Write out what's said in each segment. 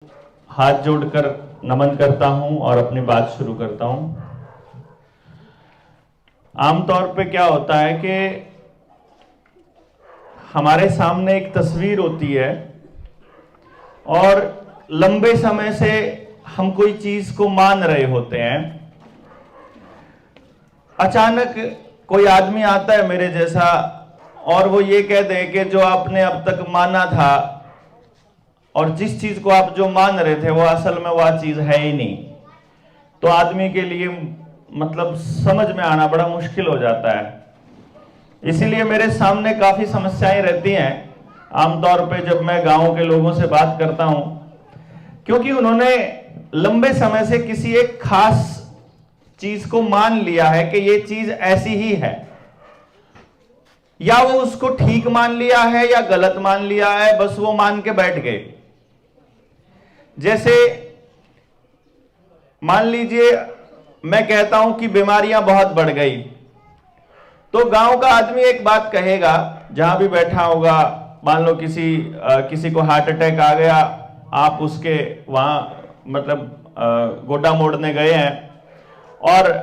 हाथ जोड़कर नमन करता हूं और अपनी बात शुरू करता हूं। आमतौर पे क्या होता है कि हमारे सामने एक तस्वीर होती है और लंबे समय से हम कोई चीज को मान रहे होते हैं। अचानक कोई आदमी आता है मेरे जैसा और वो ये कह दे कि जो आपने अब तक माना था और जिस चीज को आप जो मान रहे थे वो असल में वह चीज है ही नहीं, तो आदमी के लिए मतलब समझ में आना बड़ा मुश्किल हो जाता है। इसीलिए मेरे सामने काफी समस्याएं रहती हैं आमतौर पे जब मैं गांव के लोगों से बात करता हूं, क्योंकि उन्होंने लंबे समय से किसी एक खास चीज को मान लिया है कि ये चीज ऐसी ही है, या वो उसको ठीक मान लिया है या गलत मान लिया है, बस वो मान के बैठ गए। जैसे मान लीजिए मैं कहता हूं कि बीमारियां बहुत बढ़ गई, तो गांव का आदमी एक बात कहेगा, जहां भी बैठा होगा, मान लो किसी को हार्ट अटैक आ गया, आप उसके वहां मतलब गोड्डा मोड़ने गए हैं और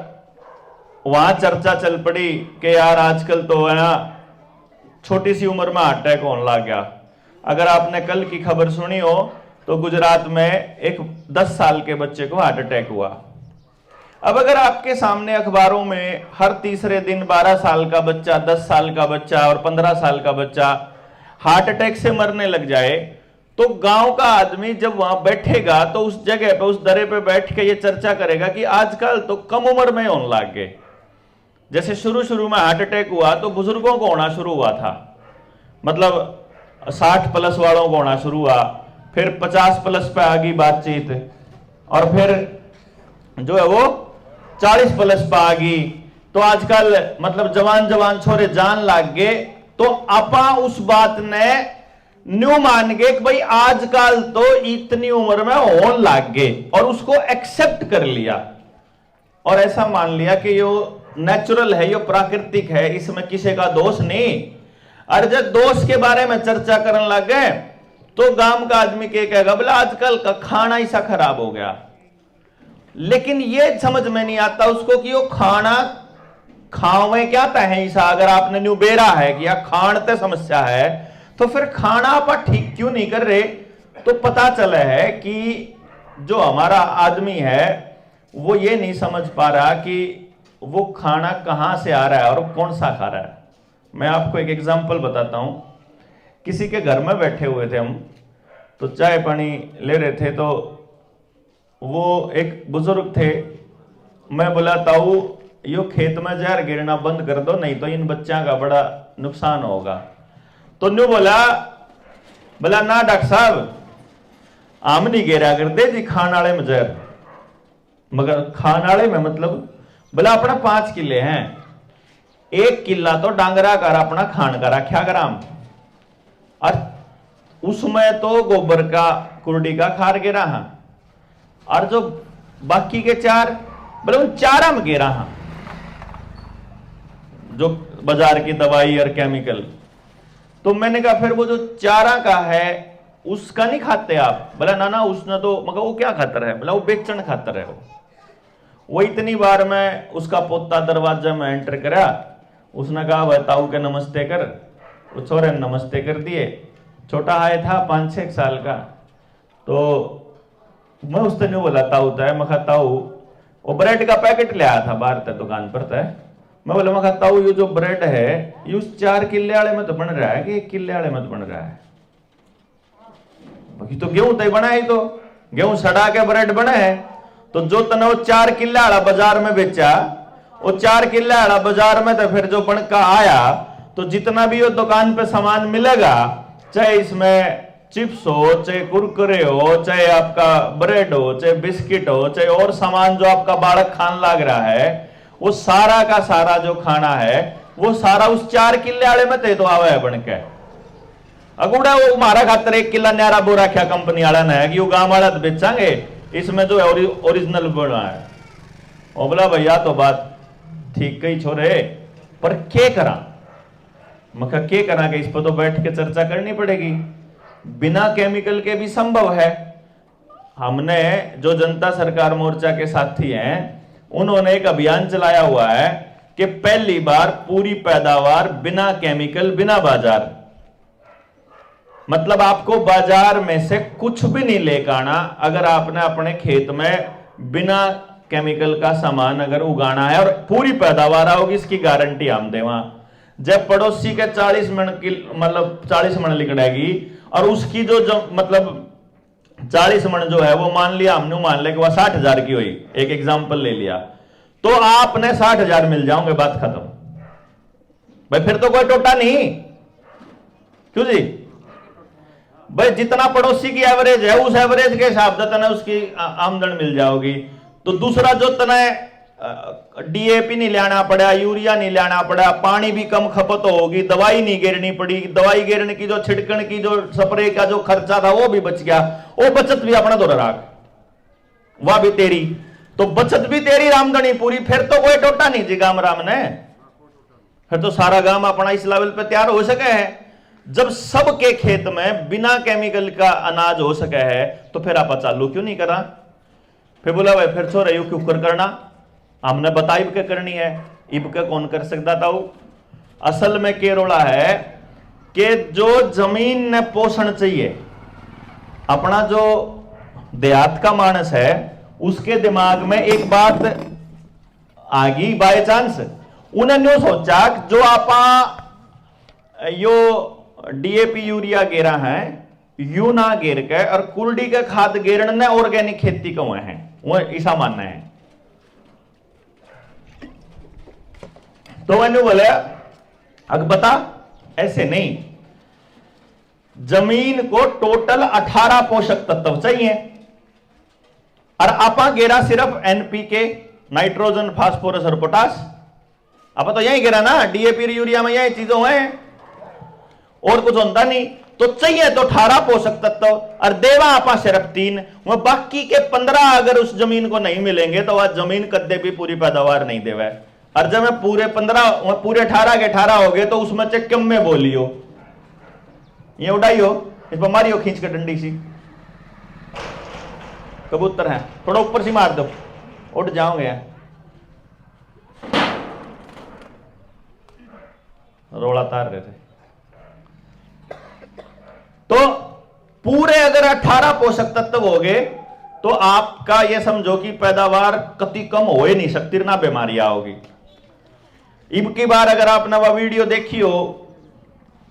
वहां चर्चा चल पड़ी कि यार आजकल तो है ना छोटी सी उम्र में हार्ट अटैक होने लग गया। अगर आपने कल की खबर सुनी हो तो गुजरात में एक 10 साल के बच्चे को हार्ट अटैक हुआ। अब अगर आपके सामने अखबारों में हर तीसरे दिन 12 साल का बच्चा, 10 साल का बच्चा और 15 साल का बच्चा हार्ट अटैक से मरने लग जाए, तो गांव का आदमी जब वहां बैठेगा तो उस जगह पे, उस दरे पे बैठ के ये चर्चा करेगा कि आजकल तो कम उम्र में होने लग गए। जैसे शुरू में हार्ट अटैक हुआ तो बुजुर्गों को होना शुरू हुआ था, मतलब 60 प्लस वालों को होना शुरू हुआ, फिर 50 प्लस पे आ गई बातचीत, और फिर जो है वो 40 प्लस पे आ गई। तो आजकल मतलब जवान जवान छोरे जान लाग गए, तो आपा उस बात ने न्यू मान गए कि भाई आजकल तो इतनी उम्र में होने लाग गए, और उसको एक्सेप्ट कर लिया और ऐसा मान लिया कि यो नेचुरल है, यो प्राकृतिक है, इसमें किसी का दोष नहीं। और जब दोष के बारे में चर्चा करने लग गए तो गांव का आदमी क्या कहेगा, बोला आजकल का खाना ऐसा खराब हो गया। लेकिन ये समझ में नहीं आता उसको कि वो खाना खावे क्या है ऐसा। अगर आपने न्यू बेरा है कि या खानते समस्या है, तो फिर खाना आप ठीक क्यों नहीं कर रहे? तो पता चला है कि जो हमारा आदमी है वो ये नहीं समझ पा रहा कि वो खाना कहां से आ रहा है और कौन सा खा रहा है। मैं आपको एक एग्जांपल बताता हूं। किसी के घर में बैठे हुए थे हम, तो चाय पानी ले रहे थे, तो वो एक बुजुर्ग थे। मैं बोला ताऊ यो खेत में जहर गिरना बंद कर दो, नहीं तो इन बच्चों का बड़ा नुकसान होगा। तो न्यू बोला ना डॉक्टर साहब आम नहीं गिरा करते जी खान वाले में जहर, मगर खान वाले में मतलब बोला अपना 5 किले हैं, 1 किला तो डांगरा कर अपना खान का रखा कराम, और उसमें तो गोबर का कुर्डी का खार गिरा है, और जो बाकी के 4 बोले उन 4 में गिरा है जो बाजार की दवाई और केमिकल। तो मैंने कहा फिर वो जो 4 का है उसका नहीं खाते आप? बोला ना उसने तो, मगर वो क्या खातर है? बोला वो बेचन खातर है। वो इतनी बार मैं उसका पोता दरवाजा में एंटर करा, उसने कहा वह ताऊ के नमस्ते कर, वो छोरे ने नमस्ते कर दिए। छोटा आया था 5-6 साल का, तो मैं उसने नहीं बोला ताऊ तय, मैं ताऊ वो ब्रेड का पैकेट ले आया था बाहर तय दुकान पर तय। मैं बोला मैं ताऊ ये जो ब्रेड है ये उस 4 किले वाले में तो बन रहा है कि 1 किले वाले में तो बन रहा है? बाकी तो गेहूं तय बना है, तो गेहूं सड़ा के ब्रेड बने है। तो जो तने वो 4 किले वाला बाजार में बेचा, वो 4 किले वाला बाजार में तो फिर जो बनका आया, तो जितना भी वो दुकान पे सामान मिलेगा, चाहे इसमें चिप्स हो, चाहे कुरकुरे हो, चाहे आपका ब्रेड हो, चाहे बिस्किट हो, चाहे और सामान जो आपका बालक खान लग रहा है, वो सारा का सारा जो खाना है वो सारा उस 4 किले वाले में तो आवे है बन के। अगुड़ा वो हमारा खातर 1 किला न्यारा बो रखा कंपनी वाला ने कि वो गांव वाला तो बेचांगे, इसमें जो है ओरिजिनल बना है। और बोला भैया तो बात ठीक कही छोरे, पर क्या करा? मखा क्या करा कि इस पर तो बैठ के चर्चा करनी पड़ेगी। बिना केमिकल के भी संभव है, हमने जो जनता सरकार मोर्चा के साथी हैं उन्होंने एक अभियान चलाया हुआ है कि पहली बार पूरी पैदावार बिना केमिकल बिना बाजार, मतलब आपको बाजार में से कुछ भी नहीं लेकर आना। अगर आपने अपने खेत में बिना केमिकल का सामान अगर उगाना है और पूरी पैदावार आओगी, इसकी गारंटी हम दे। वहां जब पड़ोसी के 40 मन की मतलब 40 मन लिकड़ेगी और उसकी जो मतलब 40 मन जो है वो मान लिया हमने, मान लिया कि वह 60,000 की हुई, एक एग्जाम्पल ले लिया, तो आपने 60,000 मिल जाओगे, बात खत्म भाई। फिर तो कोई टोटा नहीं, क्यों जी भाई? जितना पड़ोसी की एवरेज है उस एवरेज के हिसाब से तना उसकी आमदन मिल जाओगी। तो दूसरा जो तना डीएपी नहीं लाना पड़ा, यूरिया नहीं लाना पड़ा, पानी भी कम खपत होगी, दवाई नहीं गिरनी पड़ी, दवाई गिरने की जो छिड़कन की जो स्प्रे का जो खर्चा था वो भी बच गया, वो बचत भी अपना दो राख, वह भी तेरी, तो बचत भी तेरी, आमदनी पूरी। फिर तो कोई टोटा नहीं जी गांव राम ने, फिर तो सारा गांव अपना इस लेवल पे तैयार हो सके है। जब सबके खेत में बिना केमिकल का अनाज हो सके है तो फिर आप चालू क्यों नहीं करा? फिर बोला भाई फिर छोड़ रही हो क्यों कर करना, हमने बता इब के करनी है, इब के कौन कर सकता था? असल में केरोला है कि जो जमीन ने पोषण चाहिए, अपना जो देहात का मानस है उसके दिमाग में एक बात आ गई बाय चांस, उन्हें न्यू सोचा जो आप यो डीएपी यूरिया गेरा है यू ना गेर के और कुलडी के खाद गेरन ने ऑर्गेनिक खेती को हुए हैं, वो ऐसा मानना है। तो मैंने बोला अब बता, ऐसे नहीं, जमीन को टोटल 18 पोषक तत्व चाहिए और आपा गेरा सिर्फ एनपीके, नाइट्रोजन, फास्फोरस और पोटास, आप तो यही गिरा ना, डीएपी यूरिया में यही चीजों हैं और कुछ होता नहीं। तो चाहिए तो 18 पोषक तत्व और देवा आपा सिर्फ 3, वह बाकी के 15 अगर उस जमीन को नहीं मिलेंगे तो वह जमीन कदे भी पूरी पैदावार नहीं देवे। और जब मैं पूरे 15 पूरे 18 के 18 हो गए तो उसमें से कम में बोलियो, ये उड़ाइयो, इस पर मारियो खींच के डंडी सी, कबूतर है थोड़ा ऊपर से मार दो उड़ जाओगे, रोड़ा तार रहे थे। तो पूरे अगर 18 पोषक तत्व हो गए तो आपका यह समझो कि पैदावार कति कम हो ही नहीं सकती, ना बीमारियां होगी। इब की बार अगर आपने वह वीडियो देखी हो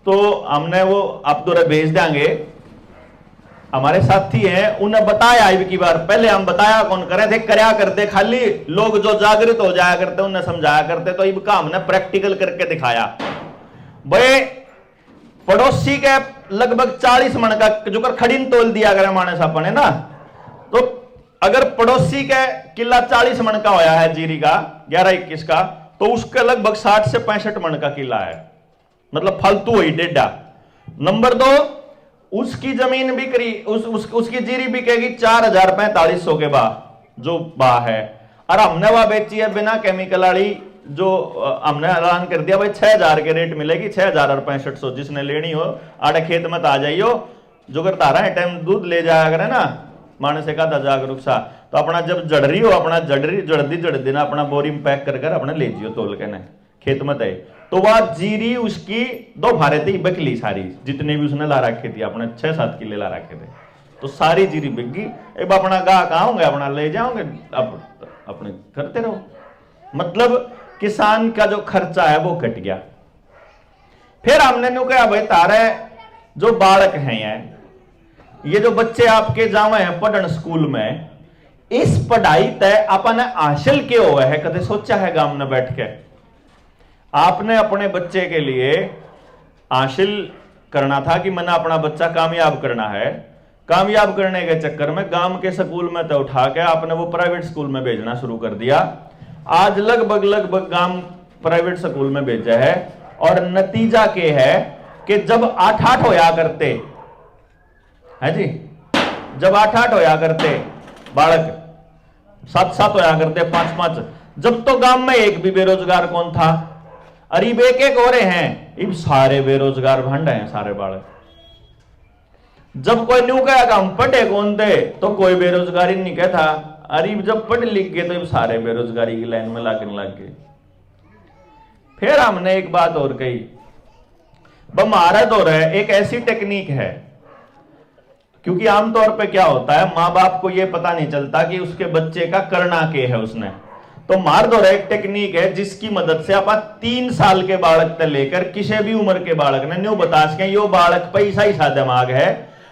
तो हमने वो आप द्वारा भेज देंगे, हमारे साथी हैं उन्हें बताया। इब की बार पहले हम बताया कौन करे थे, करया करते खाली लोग जो जागृत हो जाया करते उन्हें समझाया करते, तो इब का हमने प्रैक्टिकल करके दिखाया। भाई पड़ोसी के लगभग 40 मन का जो कर खड़ीन तोल दिया अगर माने सापने ना, तो अगर पड़ोसी के किला 40 मन का होया है जीरी का 11-21 का, तो उसके लगभग 60 से 65 मन का किला है, मतलब फालतू हुई डेढ़ा। नंबर 2, उसकी जमीन बिक्री उसकी जीरी बिकेगी 4,4500 के बा जो बा है, और हमने वह बेची है बिना केमिकल वाली, जो हमने ऐलान कर दिया भाई 6,000 के रेट मिलेगी, 6,000 और 6500, जिसने लेनी हो आड़े खेत में आ जाइयो, जो कर तारा है टाइम दूध ले जाया करे ना मानस का जागरूक सा, तो अपना जब जड़ रही हो अपना जड़दी ना अपना बोरी में पैक कर अपना ले जियो तोल के न खेत में तय। तो वह जीरी उसकी 2 भारे थी बिकली सारी, जितने भी उसने ला रखे थी, अपने 6-7 किले ला रखे थे, तो सारी जीरी बिक गई। अब अपना गाहक आओगे अपना ले जाओगे, अब अपने करते रहो, मतलब किसान का जो खर्चा है वो कट गया। फिर हमने नु कहा भाई तारे जो बालक हैं ये जो बच्चे आपके जावे हैं पढ़न स्कूल में, इस पढ़ाई तय अपन हासिल के हुए है, कदे सोचा है गांव में बैठ के आपने अपने बच्चे के लिए हासिल करना था कि मैंने अपना बच्चा कामयाब करना है। कामयाब करने के चक्कर में गांव के स्कूल में तो उठा के आपने वो प्राइवेट स्कूल में भेजना शुरू कर दिया। आज लगभग गांव प्राइवेट स्कूल में भेजा है, और नतीजा के है कि जब 8-8 होया करते है जी, जब 8-8 होया करते बालक, 7-7 होया करते, 5-5, जब तो गांव में एक भी बेरोजगार कौन था, अरे एक हो रहे हैं, इब सारे बेरोजगार भंड हैं सारे बालक। जब कोई न्यू कहेगा हम पढ़े कौन थे, तो कोई बेरोजगारी नहीं कहता। अरे जब पढ़ लिख गए तो सारे बेरोजगारी की लाइन में लागने लग गए। फिर हमने एक बात और कही, महारत हो रहा है, एक ऐसी टेक्निक है, क्योंकि आमतौर पे क्या होता है, माँ बाप को यह पता नहीं चलता कि उसके बच्चे का करना क्या है उसने। तो मार दो एक टेक्निक है जिसकी मदद से आप 3 साल के बालक से लेकर किसी भी उम्र के बालक ने न्यू बता सके यो बालक पैसा ही सा दिमाग है,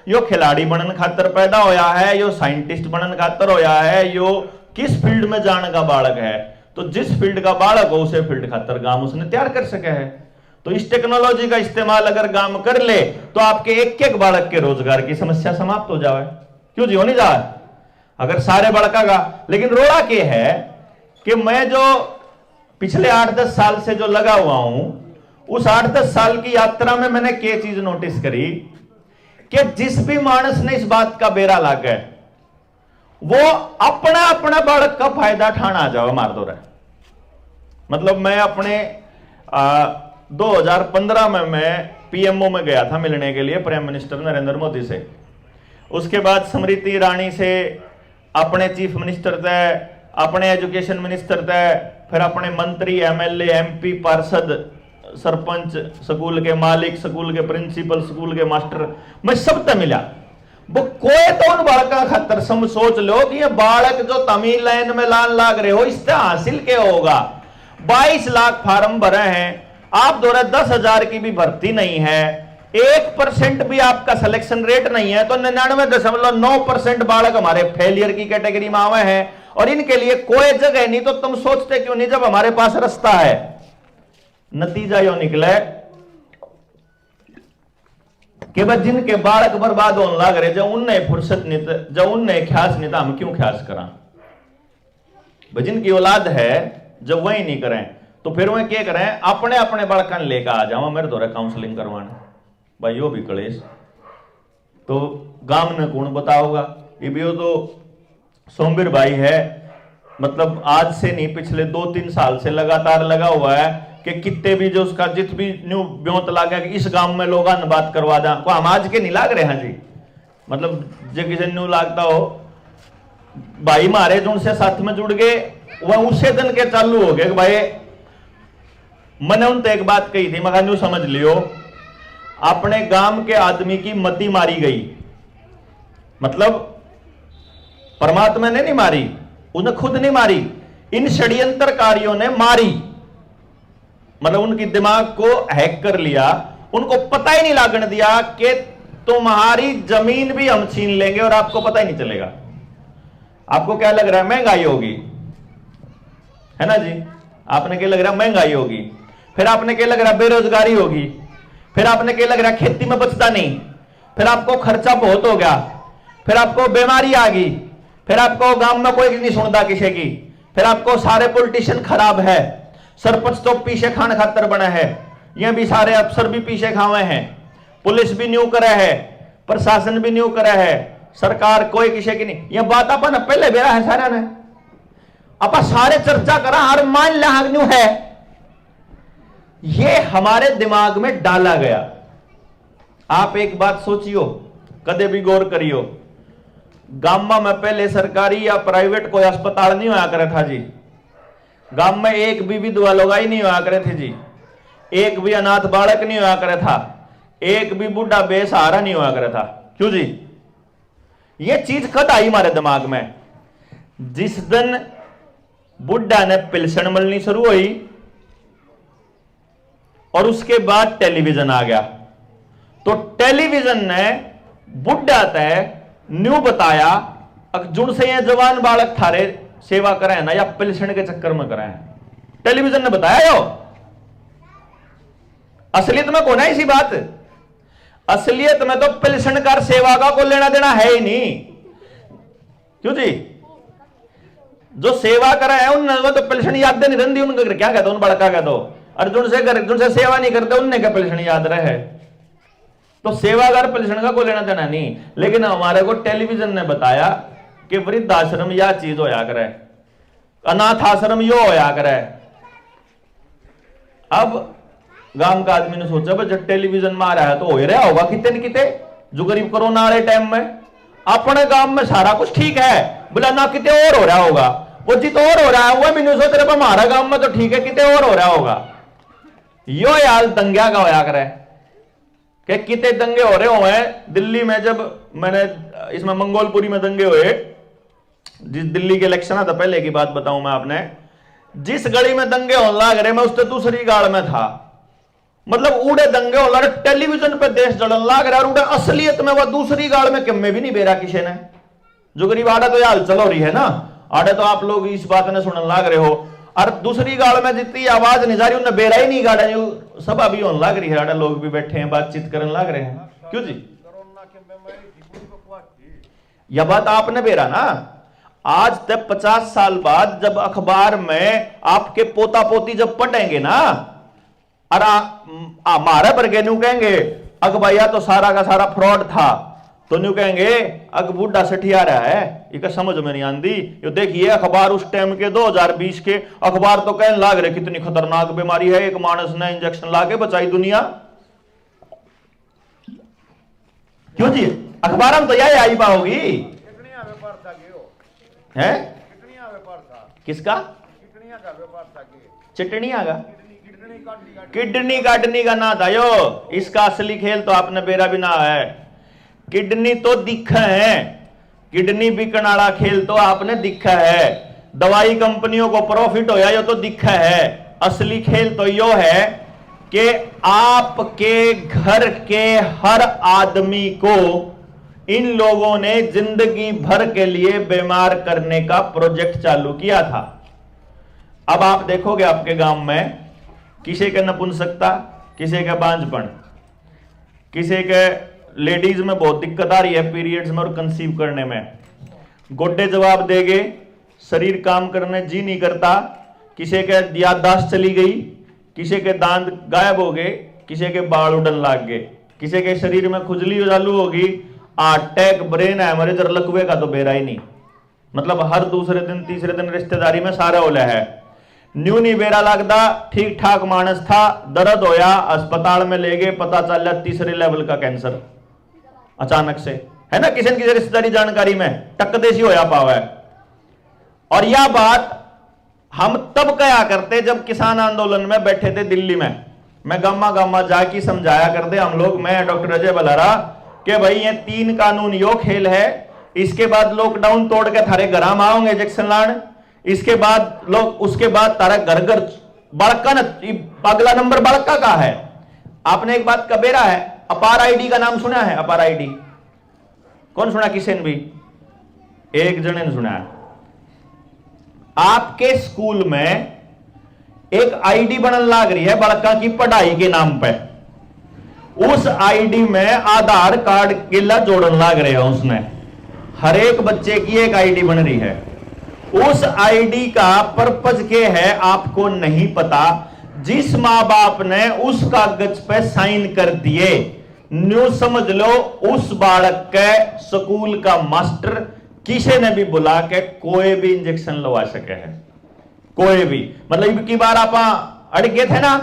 यो खिलाड़ी बनन खातर पैदा होया है, यो साइंटिस्ट बनन खातर होया है, यो किस फील्ड में जाने का बालक है। तो जिस फील्ड का बालक हो उसे फील्ड खातर गांव उसने तैयार कर सके है। तो इस टेक्नोलॉजी का इस्तेमाल अगर गांव कर ले तो आपके एक बालक के रोजगार की समस्या समाप्त हो जाए। क्यों जी, हो नहीं जाए अगर सारे बालका का। लेकिन रोड़ा के है कि मैं जो पिछले 8-10 साल से जो लगा हुआ हूं, उस 8-10 साल की यात्रा में मैंने क्या चीज नोटिस करी कि जिस भी मानस ने इस बात का बेरा लागे वो अपना अपना बालक का फायदा ठाना जाओ मार दो रहा। मतलब मैं अपने 2015 में मैं पीएमओ में गया था मिलने के लिए प्राइम मिनिस्टर नरेंद्र मोदी से। उसके बाद स्मृति ईरानी से, अपने चीफ मिनिस्टर थे, अपने एजुकेशन मिनिस्टर थे, फिर अपने मंत्री, एमएलए, एमपी, पार्षद, सरपंच, स्कूल के मालिक, स्कूल के प्रिंसिपल, स्कूल के मास्टर, मैं सबसे मिला। वो कोई तो उन बालका खातर सम सोच लो कि ये बालक जो तमिल लाइन में लान लाग रहे हो इससे हासिल क्या होगा। 22 लाख फार्म भरे हैं, आप दो 10,000 की भी भर्ती नहीं है, 1% भी आपका सिलेक्शन रेट नहीं है, तो 99.9% बालक हमारे फेलियर की कैटेगरी में आवे हैं और इनके लिए कोई जगह नहीं। तो तुम सोचते क्यों नहीं जब हमारे पास रास्ता है। नतीजा यो निकले कि भाई जिनके बालक बर्बाद होने लग रहे, जब उनने फुर्सत नहीं, जब उनने ख्यास नहीं था, हम क्यों ख्यास करा। जिनकी औलाद है जब वही नहीं करें तो फिर वह क्या करें, अपने अपने बालक लेकर आ जाओ मेरे दौरे काउंसलिंग करवाने। भाई यो भी कलेश तो गांव ने कौन बताओगा। ये भी तो सोमवीर भाई है, मतलब आज से नहीं पिछले 2-3 साल से लगातार लगा हुआ है कि कितने भी जो उसका जित भी न्यू ब्योत लागे कि इस गांव में लोग बात करवा दा को हम आज के नहीं लाग रहे हैं जी। मतलब जो किसी न्यू लागता हो भाई मारे जो उनसे साथ में जुड़ गए वह उसे दिन के चालू हो गए कि भाई मैंने उनसे एक बात कही थी, मगर न्यू समझ लियो, अपने गांव के आदमी की मती मारी गई, मतलब परमात्मा ने नहीं मारी, उन्हें खुद नहीं मारी, इन षड्यंत्रकारियों ने मारी। मतलब उनकी दिमाग को हैक कर लिया, उनको पता ही नहीं लागने दिया कि तुम्हारी जमीन भी हम छीन लेंगे और आपको पता ही नहीं चलेगा। आपको क्या लग रहा है, महंगाई होगी, है ना जी। आपने क्या लग रहा है, महंगाई होगी। फिर आपने क्या लग रहा है, बेरोजगारी होगी। फिर आपने क्या लग रहा है, खेती में बचता नहीं। फिर आपको खर्चा बहुत हो गया। फिर आपको बीमारी आ गई। फिर आपको गांव में कोई नहीं सुनता किसी की। फिर आपको सारे पॉलिटिशियन खराब है, सरपंच तो पीछे खान खातर बना है, ये भी सारे अफसर भी पीछे खावे हैं, पुलिस भी न्यू करे है, प्रशासन भी न्यू करे है, सरकार कोई किसी की नहीं। ये बात अपन पहले बेरा है सारा ने अपा सारे चर्चा करा हर मान ला न्यू है। ये हमारे दिमाग में डाला गया। आप एक बात सोचियो, कदे भी गौर करियो, गांव में पहले सरकारी या प्राइवेट कोई अस्पताल नहीं होया करे था जी। गांव में एक भी विधवा लोगाई नहीं होया करे थे जी, एक भी अनाथ बालक नहीं होया करे था, एक भी बुढ़ा बेसहारा नहीं होया करे था। क्यों जी, ये चीज कद आई हमारे दिमाग में जिस दिन बुढ़ा ने पेंशन मिलनी शुरू हुई और उसके बाद टेलीविजन आ गया। तो टेलीविजन ने बुढ़ा तय न्यू बताया जुड़ से ये जवान बालक थारे सेवा करें ना या पेंशन के चक्कर में करें, टेलीविजन ने बताया। यो असलियत में कौन है इसी बात, असलियत में तो पेंशन कर सेवा का कोई लेना देना है ही नहीं। क्यों जी, जो सेवा करा है उनने तो पेंशन याद नहीं रहती, उनका क्या कहते उन बड़का कह दो। अर्जुन से सेवा नहीं करते उनने क्या पेंशन याद रहे। तो सेवागार पेंशन का कोई लेना देना नहीं। लेकिन हमारे को टेलीविजन ने बताया कि वृद्धाश्रम या चीज होया करे, अनाथ आश्रम यो होया करे। अब गांव का आदमी ने सोचा जब टेलीविजन में आ रहा है तो हो ही रहा होगा कितने न किते, जो गरीब कोरोना वाले टाइम में अपने गांव में सारा कुछ ठीक है, बोला ना कितने और हो रहा होगा, वो जी तो और हो रहा है, वो भी नहीं सोच रहे हमारा गांव में तो ठीक है, कितने और हो रहा होगा। यो यार दंगा का होया करे कि कितने दंगे हो रहे हुए हैं दिल्ली में। जब मैंने इसमें मंगोलपुरी में दंगे हुए, जिस दिल्ली के इलेक्शन था, पहले की बात बताऊं मैं आपने, जिस गली में दंगे होने लग रहे, मैं उससे दूसरी गाड़ में था, मतलब उड़े दंगे हो रहे, टेलीविजन पे देश जलन लग रहा है, और उड़े असलियत में वो दूसरी गाड़ में कम में भी नहीं बेरा किसी ने। जो गरीब आड़े तो यार चलो रही है ना, आड़े तो आप लोग इस बात ने सुनने लग रहे हो, और दूसरी गाड़ में जितनी आवाज नहीं जा रही उन्हें बेरा ही नहीं गाड़ा, जो सब अभी होने लग रही है, आड़े लोग भी बैठे हैं बातचीत करने लग रहे हैं। क्यों जी? यह बात आपने बेरा ना, आज तक 50 साल बाद जब अखबार में आपके पोता पोती जब पढ़ेंगे ना, और हमारे पर न्यू कहेंगे अग भैया तो सारा का सारा फ्रॉड था, तो न्यू कहेंगे अग बूढ़ा सठिया रहा है, ये समझ में नहीं आती। ये देखिए अखबार उस टाइम के 2020 के अखबार तो कहने लाग रहे कितनी खतरनाक बीमारी है, एक मानस ने इंजेक्शन लाके बचाई दुनिया। क्यों जी? अखबार में तो यही आई पाओगी है। किसका? चिटनिया का किडनी काटने का ना था यो, इसका असली खेल तो आपने बेरा भी ना है। किडनी तो दिखा है, किडनी बिकने वाला खेल तो आपने दिखा है, दवाई कंपनियों को प्रॉफिट होया यो तो दिखा है। असली खेल तो यो है कि आपके घर के हर आदमी को इन लोगों ने जिंदगी भर के लिए बीमार करने का प्रोजेक्ट चालू किया था। अब आप देखोगे आपके गांव में किसी के नपुंसकता, किसी का बांझपन, किसी के लेडीज में बहुत दिक्कत आ रही है पीरियड्स में और कंसीव करने में, गोड्डे जवाब देगे, शरीर काम करने जी नहीं करता, किसी के याददाश्त चली गई, किसी के दांत गायब हो गए, किसी के बाल उड़न लाग गए, किसी के शरीर में खुजली चालू होगी, अटैक, ब्रेन हेमरेज और लकवे का तो बेरा ही नहीं, मतलब हर दूसरे दिन तीसरे दिन रिश्तेदारी में सारा ओला है। न्यू नहीं बेरा लगता, ठीक ठाक मानस था, दर्द होया अस्पताल में ले गए, पता चल रहा तीसरे लेवल का कैंसर अचानक से, है ना, किसी न किसी रिश्तेदारी जानकारी में टक देसी होया पावा है। और यह बात हम तब कहा करते जब किसान आंदोलन में बैठे थे दिल्ली में, मैं गामा गामा जाके समझाया करते हम लोग, मैं डॉक्टर अजय बलारा, कि भाई ये 3 कानून यो खेल है, इसके बाद लॉकडाउन तोड़ के थारे घर आओगे इंजेक्शन लान, इसके बाद लोग, उसके बाद तारा घर घर बड़का न, अगला नंबर बड़का का है। आपने एक बात कबेरा है, अपार आईडी का नाम सुना है? अपार आईडी कौन सुना? किसी ने भी? एक जने ने सुना है। आपके स्कूल में एक आईडी बनने लग रही है बड़का की पढ़ाई के नाम पे, उस आईडी में आधार कार्ड केला जोड़न लग रहे हैं उसने, हर एक बच्चे की एक आईडी बन रही है। उस आईडी का पर्पज क्या है आपको नहीं पता। जिस मां बाप ने उस कागज पे साइन कर दिए, न्यू समझ लो उस बालक के स्कूल का मास्टर किसी ने भी बुला के कोई भी इंजेक्शन लगा सके है, कोई भी। मतलब इब की बार आप अड़ गए थे ना,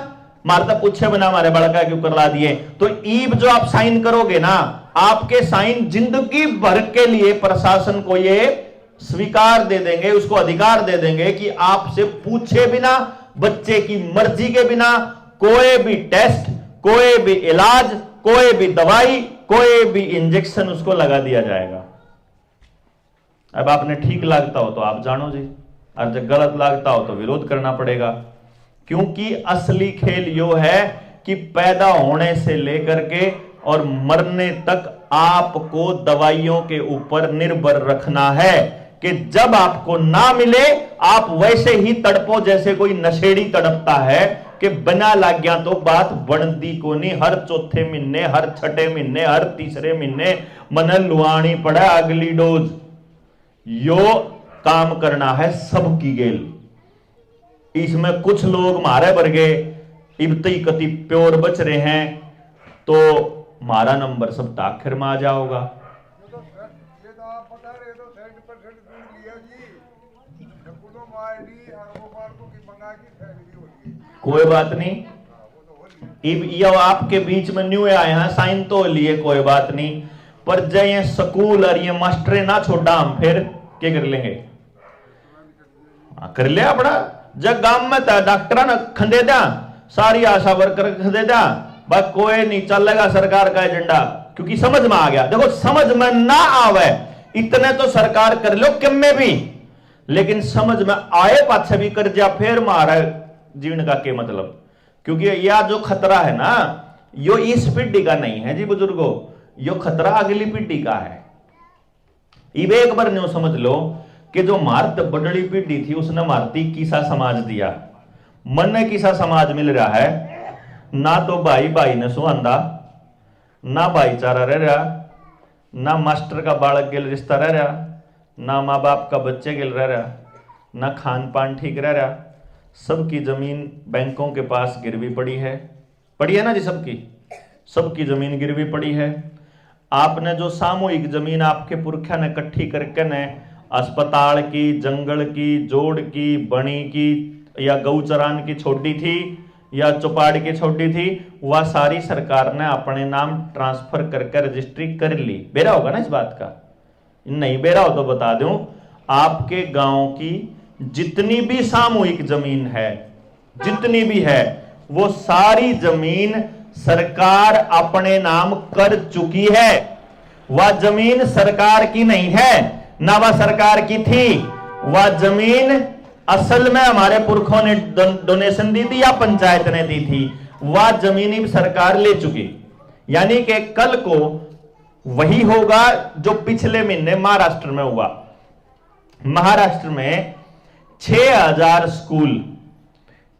मारता पूछे बना हमारे बड़का क्यों करला दिए, तो ईब जो आप साइन करोगे ना, आपके साइन जिंदगी भर के लिए प्रशासन को ये स्वीकार दे देंगे, उसको अधिकार दे देंगे कि आपसे पूछे बिना, बच्चे की मर्जी के बिना कोई भी टेस्ट, कोई भी इलाज, कोई भी दवाई, कोई भी इंजेक्शन उसको लगा दिया जाएगा। अब आपने ठीक लगता हो तो आप जानो जी, और जब गलत लगता हो तो विरोध करना पड़ेगा, क्योंकि असली खेल यो है कि पैदा होने से लेकर के और मरने तक आपको दवाइयों के ऊपर निर्भर रखना है कि जब आपको ना मिले आप वैसे ही तड़पो जैसे कोई नशेड़ी तड़पता है कि बिना लाग गया तो बात बनती को नहीं। हर चौथे महीने, हर छठे महीने, हर तीसरे महीने मन लुआनी पड़ा अगली डोज। यो काम करना है सबकी गेल। इसमें कुछ लोग मारे वर्गे इब्ती कति प्योर बच रहे हैं तो मारा नंबर सब आखिर में आ जाओगा। कोई बात नहीं, ये आपके बीच में न्यू आए हैं, साइन तो लिए, कोई बात नहीं। पर जब ये स्कूल और ये मास्टरे ना छोड़ा हम फिर क्या कर लेंगे? कर लिया अपना। जब गांव में डॉक्टर ने खंदे दिया, सारी आशा वर्कर खंदे दिया, बस कोई नहीं चलेगा सरकार का एजेंडा, क्योंकि समझ में आ गया। देखो समझ में ना आवे इतने तो सरकार कर लो किम में भी, लेकिन समझ में आए पाछे भी कर जा फिर मारा जीवन का क्या मतलब? क्योंकि यह जो खतरा है ना, यो इस पीढ़ी का नहीं है जी बुजुर्गों, यो खतरा अगली पीढ़ी का है। इब एक बार न्यू समझ लो कि जो मारत बड़ली पीढ़ी थी उसने मारती किसा समाज दिया, मन ने किसा समाज मिल रहा है, ना तो भाई भाई ने सुहांदा, ना भाईचारा रह रहा, ना मास्टर का बालक गिल रिश्ता रह रहा, ना माँ बाप का बच्चे गिल रह रहा, ना खान पान ठीक रह रहा। सबकी जमीन बैंकों के पास गिरवी पड़ी है ना जी, सबकी जमीन गिरवी पड़ी है। आपने जो सामूहिक जमीन आपके पुरखा ने इकट्ठी करके ने अस्पताल की, जंगल की, जोड़ की, बणी की या गौचरान की छोड़ी थी या चौपाड़ की छोड़ी थी, वह सारी सरकार ने अपने नाम ट्रांसफर करके रजिस्ट्री कर ली। बेरा होगा ना इस बात का? नहीं बेरा हो तो बता दूं, आपके गांव की जितनी भी सामूहिक जमीन है, जितनी भी है, वो सारी जमीन सरकार अपने नाम कर चुकी है। वह जमीन सरकार की नहीं है, ना वह सरकार की थी। वह जमीन असल में हमारे पुरखों ने डोनेशन दी थी या पंचायत ने दी थी, वह जमीन ही सरकार ले चुकी। यानी कि कल को वही होगा जो पिछले महीने महाराष्ट्र में हुआ। महाराष्ट्र में 6000 स्कूल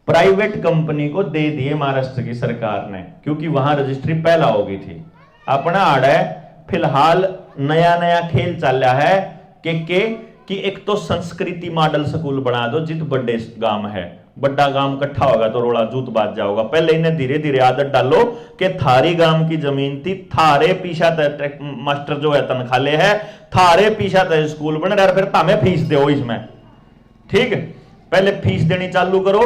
प्राइवेट कंपनी को दे दिए महाराष्ट्र की सरकार ने, क्योंकि वहां रजिस्ट्री पहला हो गई थी। अपना आड़ है फिलहाल नया नया खेल चल रहा है कि एक तो संस्कृति मॉडल स्कूल बना दो, जित बड़े गांव है, बड़ा गांव इकट्ठा होगा तो रोड़ा जूत बाज जाओगा। पहले इन्हें धीरे धीरे आदत डालो कि थारी गांव की जमीन थी, थारे पीछा तय मास्टर जो है तनखा ले है, थारे पीछा तय स्कूल बन रहा, फिर तामे फीस दो इसमें, ठीक है? पहले फीस देनी चालू करो,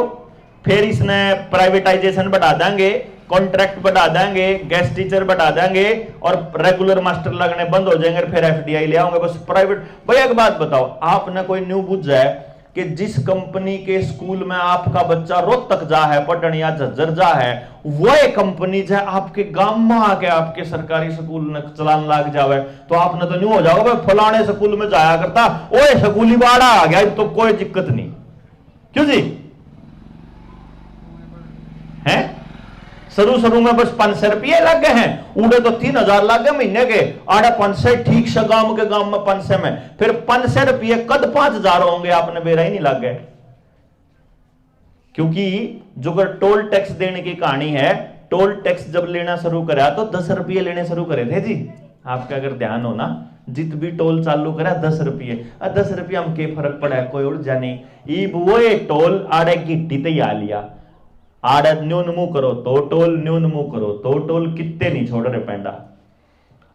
फिर इसने प्राइवेटाइजेशन बढ़ा देंगे, कॉन्ट्रैक्ट बढ़ा देंगे, गेस्ट टीचर बढ़ा देंगे और रेगुलर मास्टर लगने बंद हो जाएंगे, फिर एफडीआई ले आओगे बस प्राइवेट। भैया एक बात बताओ, आपने कोई न्यू बुझा है कि जिस कंपनी के स्कूल में आपका बच्चा रोहतक जा है, पटन या झज्जर जा है, वह कंपनी जो आपके गांव में आके आपके सरकारी स्कूल में चलान लाग जावे, तो आपने तो न्यू हो जाओगे फलाने स्कूल में जाया करता, ओए स्कूली बाड़ा आ गया, तो कोई दिक्कत नहीं। क्यों जी? हैं शुरू में बस 500 रुपये लग गए हैं, उड़े तो 3000 लग गए महीने के, आड़ा 500 ठीक से गांव के गांव में 500 में, फिर 500 रुपये कद 5000 होंगे, आपने बेरा ही नहीं लग गए। क्योंकि जो अगर टोल टैक्स देने की कहानी है, टोल टैक्स जब लेना शुरू करा तो 10 रुपये लेने शुरू करे थे जी। आपका अगर ध्यान हो ना, जित भी टोल चालू करा 10 रुपये, 10 रुपये हम के फर्क पड़ा है, कोई और जाने वो टोल आड़े गिट्टी तैयार लिया, आड़ न्यून मुंह करो तो टोल, न्यून मुंह करो तो टोल, कितने नहीं छोड़ रहे पैंडा।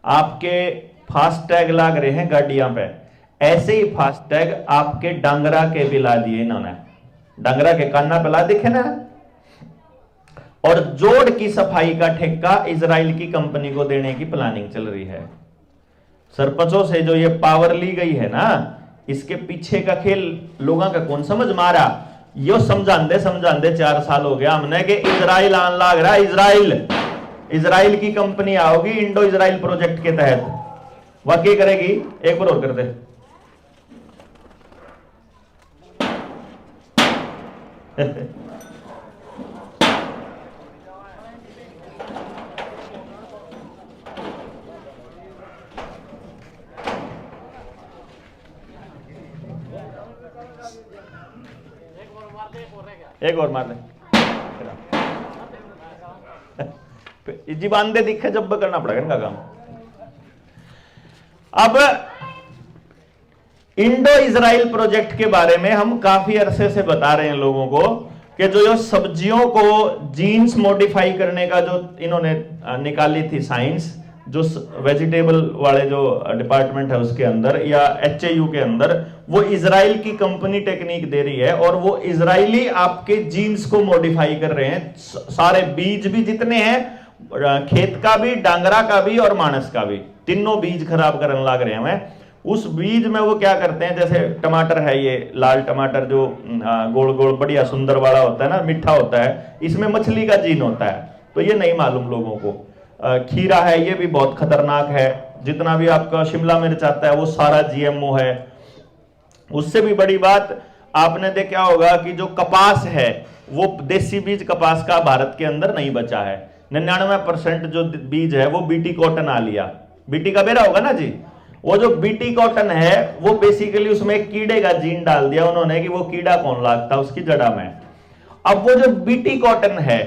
आपके फास्टैग लाग रहे हैं गाड़ियां पे, ऐसे ही फास्टैग आपके डांगरा के भी ला दिए इन्होंने, डांगरा के कान्ना पे ला दिखे ना। और जोड़ की सफाई का ठेका इजराइल की कंपनी को देने की प्लानिंग चल रही है। सरपंचों से जो ये पावर ली गई है ना, इसके पीछे का खेल लोगों का कौन समझ मारा? यो समझाते 4 साल हो गया हमने कि इजराइल आन लाग रहा है, इजराइल की कंपनी आओगी इंडो इजराइल प्रोजेक्ट के तहत, वह क्या करेगी? एक बार और कर दे। एक और मार दे जी, बांधे दिखे जब करना पड़ेगा इनका काम। अब इंडो इजराइल प्रोजेक्ट के बारे में हम काफी अरसे से बता रहे हैं लोगों को कि जो सब्जियों को जीन्स मॉडिफाई करने का जो इन्होंने निकाली थी साइंस, जो वेजिटेबल वाले जो डिपार्टमेंट है उसके अंदर या एचएयू के अंदर, वो इजराइल की कंपनी टेक्निक दे रही है और वो इजरायली आपके जीन्स को मॉडिफाई कर रहे हैं। सारे बीज भी जितने हैं, खेत का भी, डांगरा का भी और मानस का भी, तीनों बीज खराब करने लग रहे हैं। उस बीज में वो क्या करते हैं, जैसे टमाटर है, ये लाल टमाटर जो गोल गोल बढ़िया सुंदर वाला होता है ना, मीठा होता है, इसमें मछली का जीन होता है, तो ये नहीं मालूम लोगों को। खीरा है, ये भी बहुत खतरनाक है, जितना भी आपका शिमला मिर्च आता है वो सारा जीएमओ है। उससे भी बड़ी बात आपने देखा होगा कि जो कपास है वो देसी बीज कपास का भारत के अंदर नहीं बचा है। 99% जो बीज है वो बीटी कॉटन आ लिया, बीटी का बेरा होगा ना जी, वो जो बीटी कॉटन है वो बेसिकली उसमें एक कीड़े का जीन डाल दिया उन्होंने कि वो कीड़ा कौन लागता उसकी जड़ा में। अब वो जो बीटी कॉटन है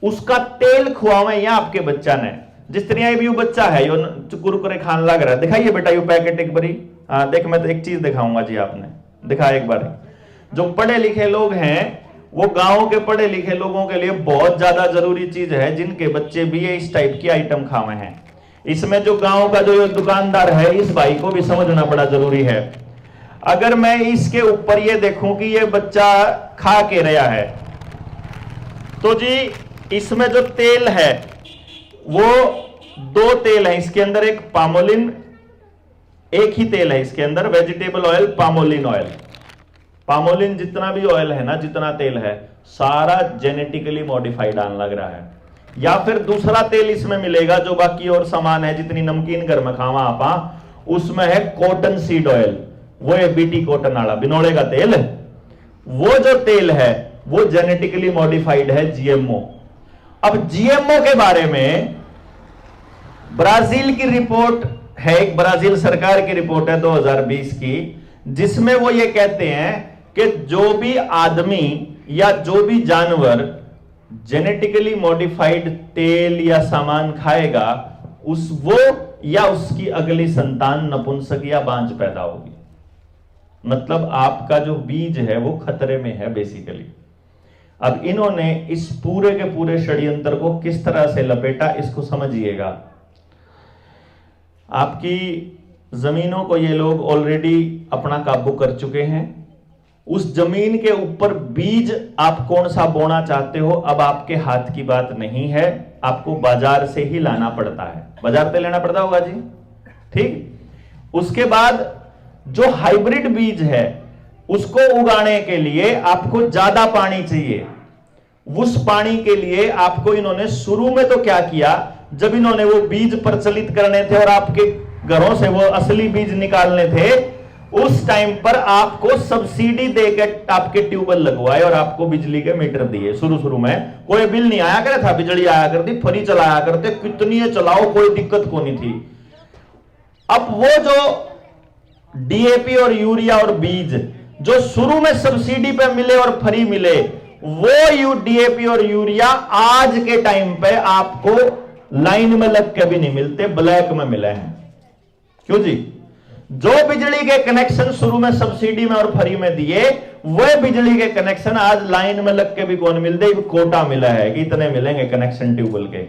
उसका तेल खुआवे या आपके बच्चा ने, जिस तरह भी वो बच्चा है यो कुरकुरे खान लग रहा है, दिखाइए बेटा ये पैकेट एक बारी। हाँ देख, मैं तो एक चीज दिखाऊंगा जी, आपने दिखा एक बार। जो पढ़े लिखे लोग हैं वो गांव के पढ़े लिखे लोगों के लिए बहुत ज्यादा जरूरी चीज है, जिनके बच्चे भी ये इस टाइप की आइटम खावे हैं। इसमें जो गांव का जो दुकानदार है इस भाई को भी समझना बड़ा जरूरी है। अगर मैं इसके ऊपर ये देखूं कि ये बच्चा खा के रहा है, तो जी इसमें जो तेल है वो 2 तेल है इसके अंदर, एक पामोलिन, एक ही तेल है इसके अंदर, vegetable oil, palmolein oil. Palmolein जितना भी ऑयल है ना, जितना तेल है सारा जेनेटिकली मॉडिफाइड आने लग रहा है। या फिर दूसरा तेल इसमें मिलेगा जो बाकी और सामान है, जितनी नमकीन घर में खावा आपा, उसमें है कॉटन सीड ऑयल, वो है बीटी कॉटन वाला बिनोले का तेल। वो जो तेल है वो जेनेटिकली मॉडिफाइड है, जीएमओ। अब जीएमओ के बारे में ब्राजील की रिपोर्ट है, एक ब्राजील सरकार की रिपोर्ट है 2020 की, जिसमें वो ये कहते हैं कि जो भी आदमी या जो भी जानवर जेनेटिकली मॉडिफाइड तेल या सामान खाएगा वो या उसकी अगली संतान नपुंसक या बांझ पैदा होगी। मतलब आपका जो बीज है वो खतरे में है बेसिकली। अब इन्होंने इस पूरे के पूरे षड्यंत्र को किस तरह से लपेटा, इसको समझिएगा। आपकी जमीनों को ये लोग ऑलरेडी अपना काबू कर चुके हैं। उस जमीन के ऊपर बीज आप कौन सा बोना चाहते हो अब आपके हाथ की बात नहीं है, आपको बाजार से ही लाना पड़ता है, बाजार से लेना पड़ता होगा जी, ठीक। उसके बाद जो हाइब्रिड बीज है उसको उगाने के लिए आपको ज्यादा पानी चाहिए। उस पानी के लिए आपको इन्होंने शुरू में तो क्या किया, जब इन्होंने वो बीज प्रचलित करने थे और आपके घरों से वो असली बीज निकालने थे, उस टाइम पर आपको सब्सिडी देकर आपके ट्यूबवेल लगवाए और आपको बिजली के मीटर दिए। शुरू में कोई बिल नहीं आया करे था, बिजली आया करती, फ्री चलाया करते, कितनी चलाओ कोई दिक्कत को नहीं थी। अब वो जो डीएपी और यूरिया और बीज जो शुरू में सब्सिडी पे मिले और फ्री मिले, वो डीएपी और यूरिया आज के टाइम पे आपको लाइन में लग के भी नहीं मिलते, ब्लैक में मिले हैं। क्यों जी? जो बिजली के कनेक्शन शुरू में सब्सिडी में और फ्री में दिए, वह बिजली के कनेक्शन आज लाइन में लग के भी कौन मिलते, कोटा मिला है कि इतने मिलेंगे कनेक्शन ट्यूबवेल के।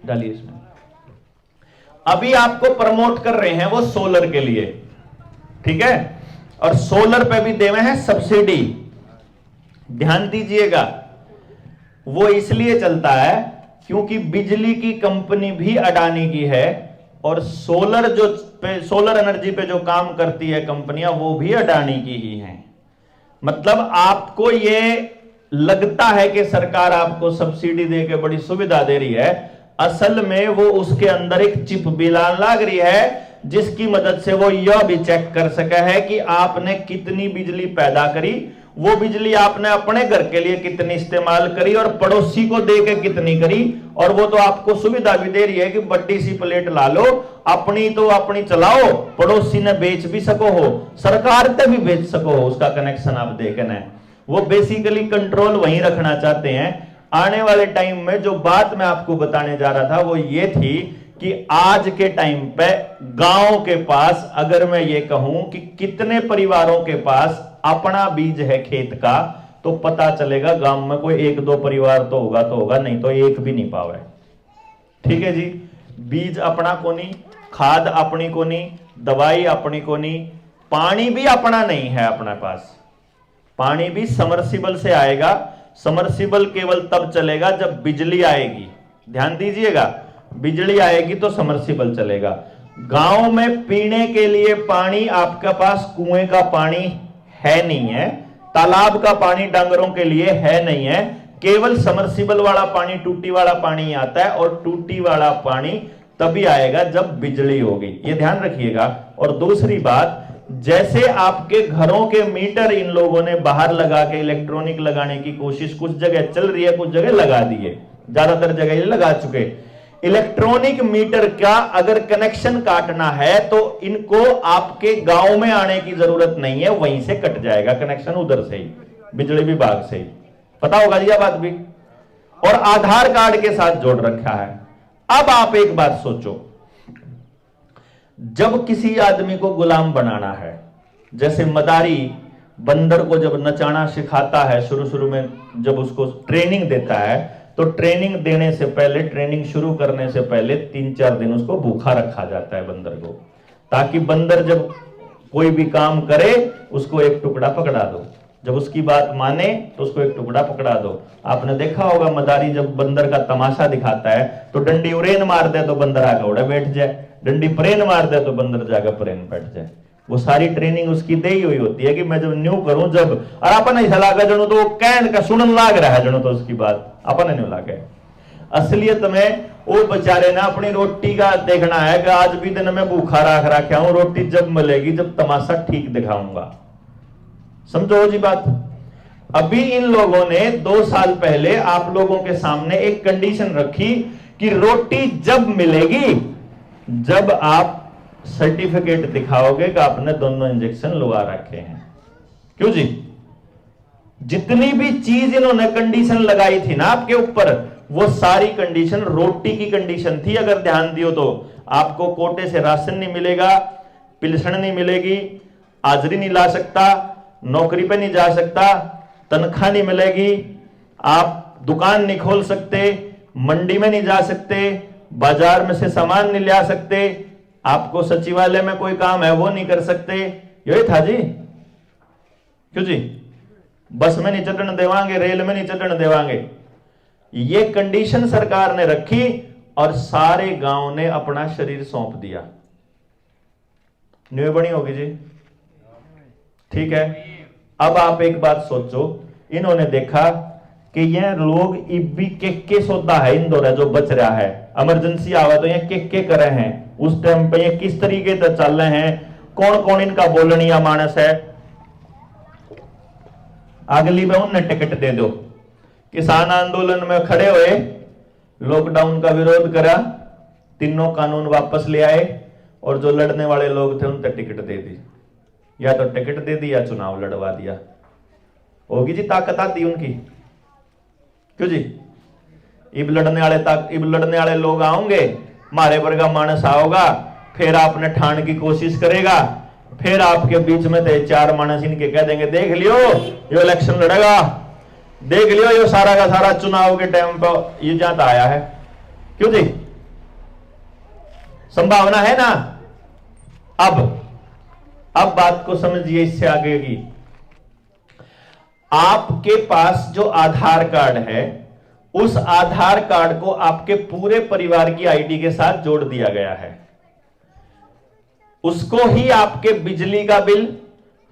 डालिए इसमें। अभी आपको प्रमोट कर रहे हैं वो सोलर के लिए, ठीक है, और सोलर पे भी देवे हैं सब्सिडी। ध्यान दीजिएगा, वो इसलिए चलता है क्योंकि बिजली की कंपनी भी अडानी की है और सोलर एनर्जी पे जो काम करती है कंपनियां वो भी अडानी की ही हैं। मतलब आपको ये लगता है कि सरकार आपको सब्सिडी देके बड़ी सुविधा दे रही है, असल में वो उसके अंदर एक चिप भी लाग रही है जिसकी मदद से वो यह भी चेक कर सका है कि आपने कितनी बिजली पैदा करी, वो बिजली आपने अपने घर के लिए कितनी इस्तेमाल करी और पड़ोसी को दे के कितनी करी। और वो तो आपको सुविधा भी दे रही है कि बड़ी सी प्लेट ला लो, अपनी तो अपनी चलाओ, पड़ोसी ने बेच भी सको हो, सरकार से भी बेच सको हो, उसका कनेक्शन आप देखें। वो बेसिकली कंट्रोल वहीं रखना चाहते हैं। आने वाले टाइम में जो बात मैं आपको बताने जा रहा था वो ये थी कि आज के टाइम पे गांव के पास अगर मैं ये कहूं कि कितने परिवारों के पास अपना बीज है खेत का, तो पता चलेगा गांव में कोई 1-2 परिवार तो होगा, नहीं तो एक भी नहीं पावे। ठीक है जी, बीज अपना कोनी, खाद अपनी कोनी, दवाई अपनी कोनी, पानी भी अपना नहीं है अपने पास। पानी भी समर्सिबल से आएगा। समर्सिबल केवल तब चलेगा जब बिजली आएगी। ध्यान दीजिएगा, बिजली आएगी तो समर्सिबल चलेगा। गांव में पीने के लिए पानी आपके पास कुएं का पानी है नहीं है, तालाब का पानी डांगरों के लिए है नहीं है, केवल समर्सिबल वाला पानी, टूटी वाला पानी आता है। और टूटी वाला पानी तभी आएगा जब बिजली होगी, ये ध्यान रखिएगा। और दूसरी बात, जैसे आपके घरों के मीटर इन लोगों ने बाहर लगा के इलेक्ट्रॉनिक लगाने की कोशिश कुछ जगह चल रही है, कुछ जगह लगा दिए, ज्यादातर जगह ये लगा चुके। इलेक्ट्रॉनिक मीटर का अगर कनेक्शन काटना है तो इनको आपके गांव में आने की जरूरत नहीं है, वहीं से कट जाएगा कनेक्शन, उधर से ही, बिजली विभाग से ही। पता होगा जी बात भी। और आधार कार्ड के साथ जोड़ रखा है। अब आप एक बात सोचो, जब किसी आदमी को गुलाम बनाना है, जैसे मदारी बंदर को जब नचाना सिखाता है, शुरू में जब उसको ट्रेनिंग देता है, तो ट्रेनिंग देने से पहले, ट्रेनिंग शुरू करने से पहले 3-4 दिन उसको भूखा रखा जाता है बंदर को, ताकि बंदर जब कोई भी काम करे उसको एक टुकड़ा पकड़ा दो, जब उसकी बात माने तो उसको एक टुकड़ा पकड़ा दो। आपने देखा होगा मदारी जब बंदर का तमाशा दिखाता है तो डंडी उरेन मार दे तो बंदर आगे उड़े बैठ जाए, डंडी परेन मार दे तो बंदर जाकर परेन बैठ जाए। वो सारी ट्रेनिंग उसकी दे ही हुई होती है कि मैं जब न्यू करूं, जब और अपन ऐसा लागा जनो तो कैन का सुनन लाग रहा है जनो, तो उसकी बात अपन नहीं लागे। असलियत में वो बेचारे ना अपनी रोटी का देखना है कि आज भी दिन में भूखा रख रखा हूं, रोटी जब मिलेगी जब तमाशा ठीक दिखाऊंगा। समझो जी बात। अभी इन लोगों ने 2 साल पहले आप लोगों के सामने एक कंडीशन रखी कि रोटी जब मिलेगी जब आप सर्टिफिकेट दिखाओगे कि आपने दोनों इंजेक्शन लगा रखे हैं। क्यों जी? जितनी भी चीज इन्होंने कंडीशन लगाई थी ना आपके ऊपर, वो सारी कंडीशन रोटी की कंडीशन थी। अगर ध्यान दियो तो आपको कोटे से राशन नहीं मिलेगा, पिलसण नहीं मिलेगी, हाजिरी नहीं ला सकता, नौकरी पे नहीं जा सकता, तनख्वाह नहीं मिलेगी, आप दुकान नहीं खोल सकते, मंडी में नहीं जा सकते, बाजार में से सामान नहीं ला सकते, आपको सचिवालय में कोई काम है वो नहीं कर सकते। यही था जी। क्यों जी? बस में नहीं चढ़ने देवांगे, रेल में नहीं चढ़ने देवांगे, ये कंडीशन सरकार ने रखी और सारे गांव ने अपना शरीर सौंप दिया। न्यू बनी होगी जी, ठीक है। अब आप एक बात सोचो, इन्होंने देखा कि यह लोग इब्बी के सौदा है इंदौर जो बच रहा है, इमरजेंसी आवा तो ये के कर रहे हैं, उस टाइम पे ये किस तरीके से चल रहे हैं, कौन कौन इनका बोलनिया मानस है। अगली में उन्हें टिकट दे दो। किसान आंदोलन में खड़े हुए, लॉकडाउन का विरोध करा, तीनों कानून वापस ले आए और जो लड़ने वाले लोग थे उनसे टिकट दे दी, या तो टिकट दे दी या चुनाव लड़वा दिया। होगी जी ताकत आती उनकी। क्यों जी? इब लड़ने वाले लोग आओगे, मारे वर्गा मानस आओगा, फिर आपने ठान की कोशिश करेगा, फिर आपके बीच में थे 4 मानस इनके कह देंगे देख लियो ये इलेक्शन लड़ेगा, देख लियो ये सारा का सारा चुनाव के टाइम पर ये जाता आया है। क्यों जी? संभावना है ना। अब बात को समझिए इससे आगे की। आपके पास जो आधार कार्ड है, उस आधार कार्ड को आपके पूरे परिवार की आईडी के साथ जोड़ दिया गया है। उसको ही आपके बिजली का बिल,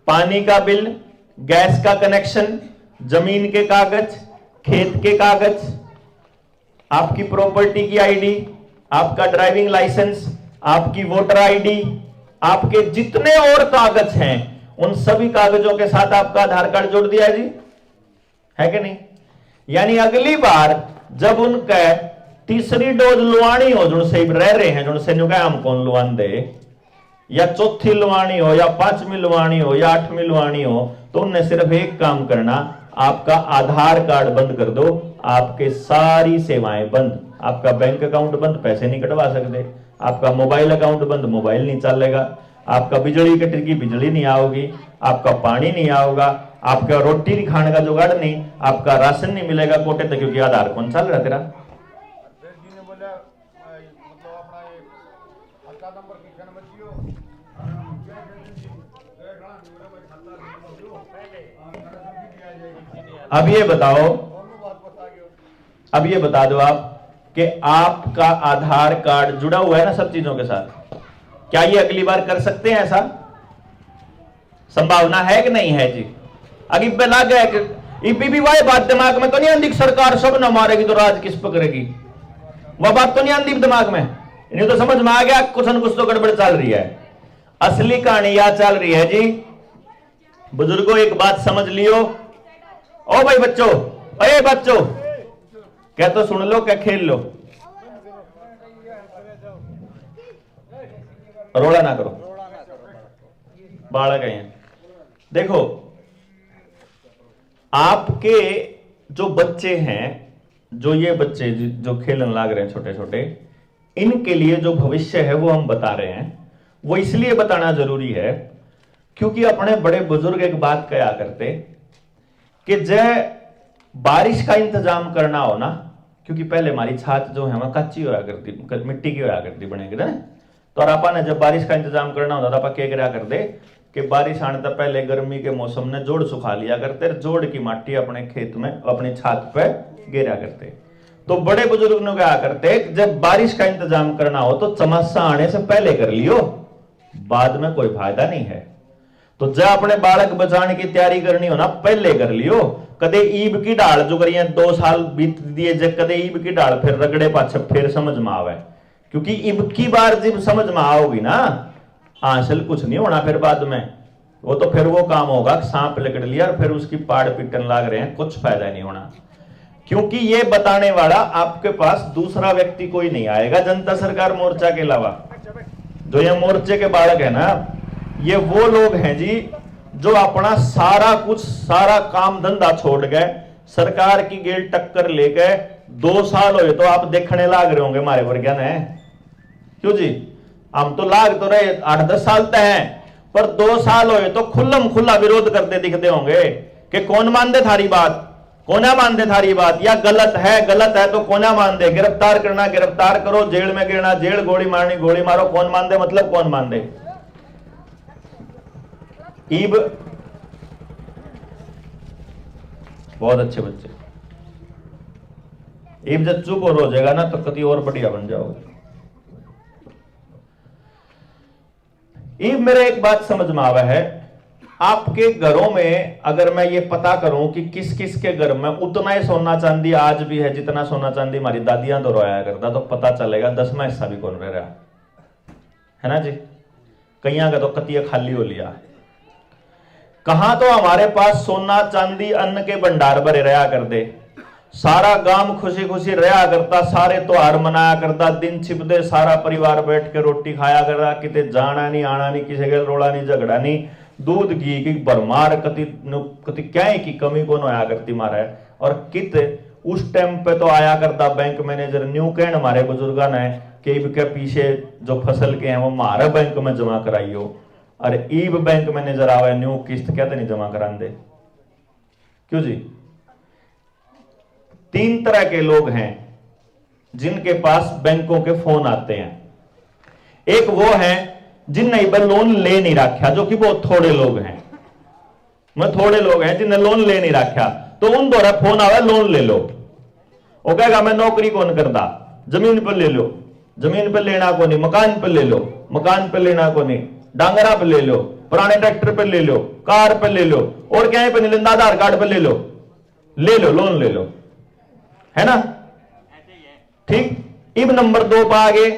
पानी का बिल, गैस का कनेक्शन, जमीन के कागज, खेत के कागज, आपकी प्रॉपर्टी की आईडी, आपका ड्राइविंग लाइसेंस, आपकी वोटर आईडी, आपके जितने और कागज हैं, उन सभी कागजों के साथ आपका आधार कार्ड जोड़ दिया जी, है कि नहीं? यानी अगली बार जब उनका तीसरी डोज लुआनी हो, जो से रह रहे हैं, जो से हम कौन लुआन दे, या चौथी लुआनी हो, या 5वीं लुआनी हो, या 8वीं लुआनी हो, तो उन्हें सिर्फ एक काम करना, आपका आधार कार्ड बंद कर दो, आपके सारी सेवाएं बंद, आपका बैंक अकाउंट बंद, पैसे नहीं कटवा सकते, आपका मोबाइल अकाउंट बंद, मोबाइल नहीं चलेगा, आपका बिजली कटेगी, बिजली नहीं आओगी, आपका पानी नहीं आओगा, आपका रोटी नहीं खाने का जुगाड़ नहीं, आपका राशन नहीं मिलेगा कोटे तक, क्योंकि आधार कौन चल रहा तेरा। अब ये बता दो आप कि आपका आधार कार्ड जुड़ा हुआ है ना सब चीजों के साथ, क्या ये अगली बार कर सकते हैं? ऐसा संभावना है कि नहीं है जी? अभी बना गया कि भी वही बात दिमाग में तो नहीं आंदी सरकार सब न मारेगी तो राज किस पकड़ेगी, वह बात तो नहीं आंदी दिमाग में। इन्हें तो समझ में आ गया कुछ न कुछ तो गड़बड़ चल रही है। असली कहानी यह चल रही है जी। बुजुर्गों एक बात समझ लियो, ओ भाई बच्चों, अरे बच्चों, क्या तो सुन लो क्या खेल लो, रोड़ा ना करो, बालक है। देखो आपके जो बच्चे हैं, जो ये बच्चे जो खेलन लाग रहे हैं छोटे छोटे, इनके लिए जो भविष्य है वो हम बता रहे हैं। वो इसलिए बताना जरूरी है क्योंकि अपने बड़े बुजुर्ग एक बात कहा करते कि जय बारिश का इंतजाम करना हो ना, क्योंकि पहले हमारी छात जो है वह कच्ची होया करती, मिट्टी की होया करती बनेगी ना, तो और आपा ने जब बारिश का इंतजाम करना होता था, आपा क्या करा करते कि बारिश आने तक पहले गर्मी के मौसम में जोड़ सुखा लिया करते, जोड़ की माटी अपने खेत में अपनी छात पे गिरा करते। तो बड़े बुजुर्ग ने क्या करते, जब बारिश का इंतजाम करना हो तो चमासा आने से पहले कर लियो, बाद में कोई फायदा नहीं है। तो जब अपने बालक बचाने की तैयारी करनी हो ना, पहले कर लियो। कदे ईब की डाल जो करिए 2 साल बीत दिए, जब कदे ईब की डाल फिर रगड़े पाछे फिर समझ में आवे, क्योंकि ईब की बार जब समझ में आओगी ना, हासिल कुछ नहीं होना फिर बाद में। वो तो फिर वो काम होगा सांप लकड़ लिया और फिर उसकी पाड़ पिटन लाग रहे हैं, कुछ फायदा नहीं होना। क्योंकि ये बताने वाला आपके पास दूसरा व्यक्ति कोई नहीं आएगा जनता सरकार मोर्चा के अलावा। जो ये मोर्चे के बालक है ना, ये वो लोग हैं जी जो अपना सारा कुछ, सारा काम धंधा छोड़ गए, सरकार की गेल टक्कर लेके 2 साल हुए तो आप देखने लाग रहे होंगे हमारे वर्ग ने। क्यों जी? हम तो लाग तो रहे 8-10 साल तक हैं, पर 2 साल हुए तो खुल्लम खुल्ला विरोध करते दिखते होंगे कि कौन मान दे थारी बात, कोना मान दे थारी बात, या गलत है तो कोना मान दे, गिरफ्तार करना गिरफ्तार करो, जेल में गिरना जेल, गोली मारनी गोली मारो, कौन मान दे मतलब कौन मान दे। ईब बहुत अच्छे बच्चे, ईब जब चुप और हो जाएगा ना तो कभी और बढ़िया बन जाओगे। ईब मेरे एक बात समझ में आवा है, आपके घरों में अगर मैं ये पता करूं कि किस किस के घर में उतना ही सोना चांदी आज भी है जितना सोना चांदी हमारी दादियां तो रोया करता, तो पता चलेगा 10वां हिस्सा भी कौन रह रहा है ना जी। कईया का तो कतिया खाली हो लिया। कहां तो हमारे पास सोना चांदी अन्न के भंडार भरे रहा कर दे, सारा गांव खुशी खुशी रहा करता, सारे त्योहार मनाया करता, दिन छिपदे सारा परिवार बैठ के रोटी खाया करता, किते जाना नहीं आना नहीं, किसी के रोड़ा नहीं झगड़ा नहीं, दूध घी की भरमार, कति क्या की कमी कौन होया करती मारा है। और कित उस टाइम पे तो आया करता बैंक मैनेजर, न्यू कहन हमारे बुजुर्गों ने कि ईब के पीछे जो फसल के हैं वो हमारे बैंक में जमा कराइयो, अरे ईब बैंक मैनेजर आवे न्यू किस्त कहते नहीं जमा करा दे। क्यों जी? 3 तरह के लोग हैं जिनके पास बैंकों के फोन आते हैं। एक वो है जिनने लोन ले नहीं रखा, जो कि बहुत थोड़े लोग हैं, मैं थोड़े लोग हैं जिन्हें लोन ले नहीं रखा, तो उन द्वारा फोन आवे लोन ले लो। वो कहेगा मैं नौकरी कौन करता, जमीन पर ले लो, जमीन पर लेना को नहीं, मकान पर ले लो, मकान पर लेना को नहीं, डांगरा पर ले लो, पुराने ट्रैक्टर पर ले लो, कार पर ले लो, और क्या पे नहीं लेना, आधार कार्ड पर ले लो लोन ले लो, है ना। ठीक। इब नंबर 2 पर आगे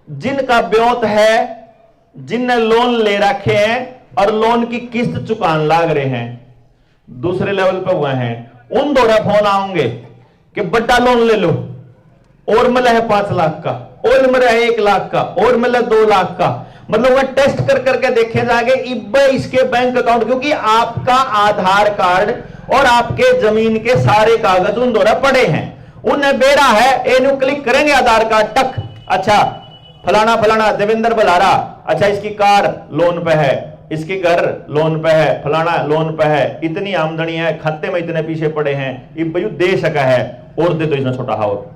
जिनका ब्योत है, जिनने लोन ले रखे हैं और लोन की किस्त चुकान लाग रहे हैं, दूसरे लेवल पे हुए हैं, उन दौरा फोन आएंगे कि बड़ा लोन ले लो, और मिला है 5 लाख का, और मिला है 1 लाख का, और मिला 2 लाख का। मतलब वह टेस्ट कर करके देखे जाएंगे इसके बैंक अकाउंट, क्योंकि आपका आधार कार्ड और आपके जमीन के सारे कागज उन द्वारा पड़े हैं, उन्हें बेड़ा है, इन्हें क्लिक करेंगे आधार कार्ड टक, अच्छा फलाना फलाना देवेंद्र बलारा, अच्छा इसकी कार लोन पे है, इसके घर लोन पे है, फलाना लोन पे है, इतनी आमदनी है, खाते में इतने पीछे पड़े हैं, इब्बयू दे सका है और दे दो, इसमें छोटा हाउस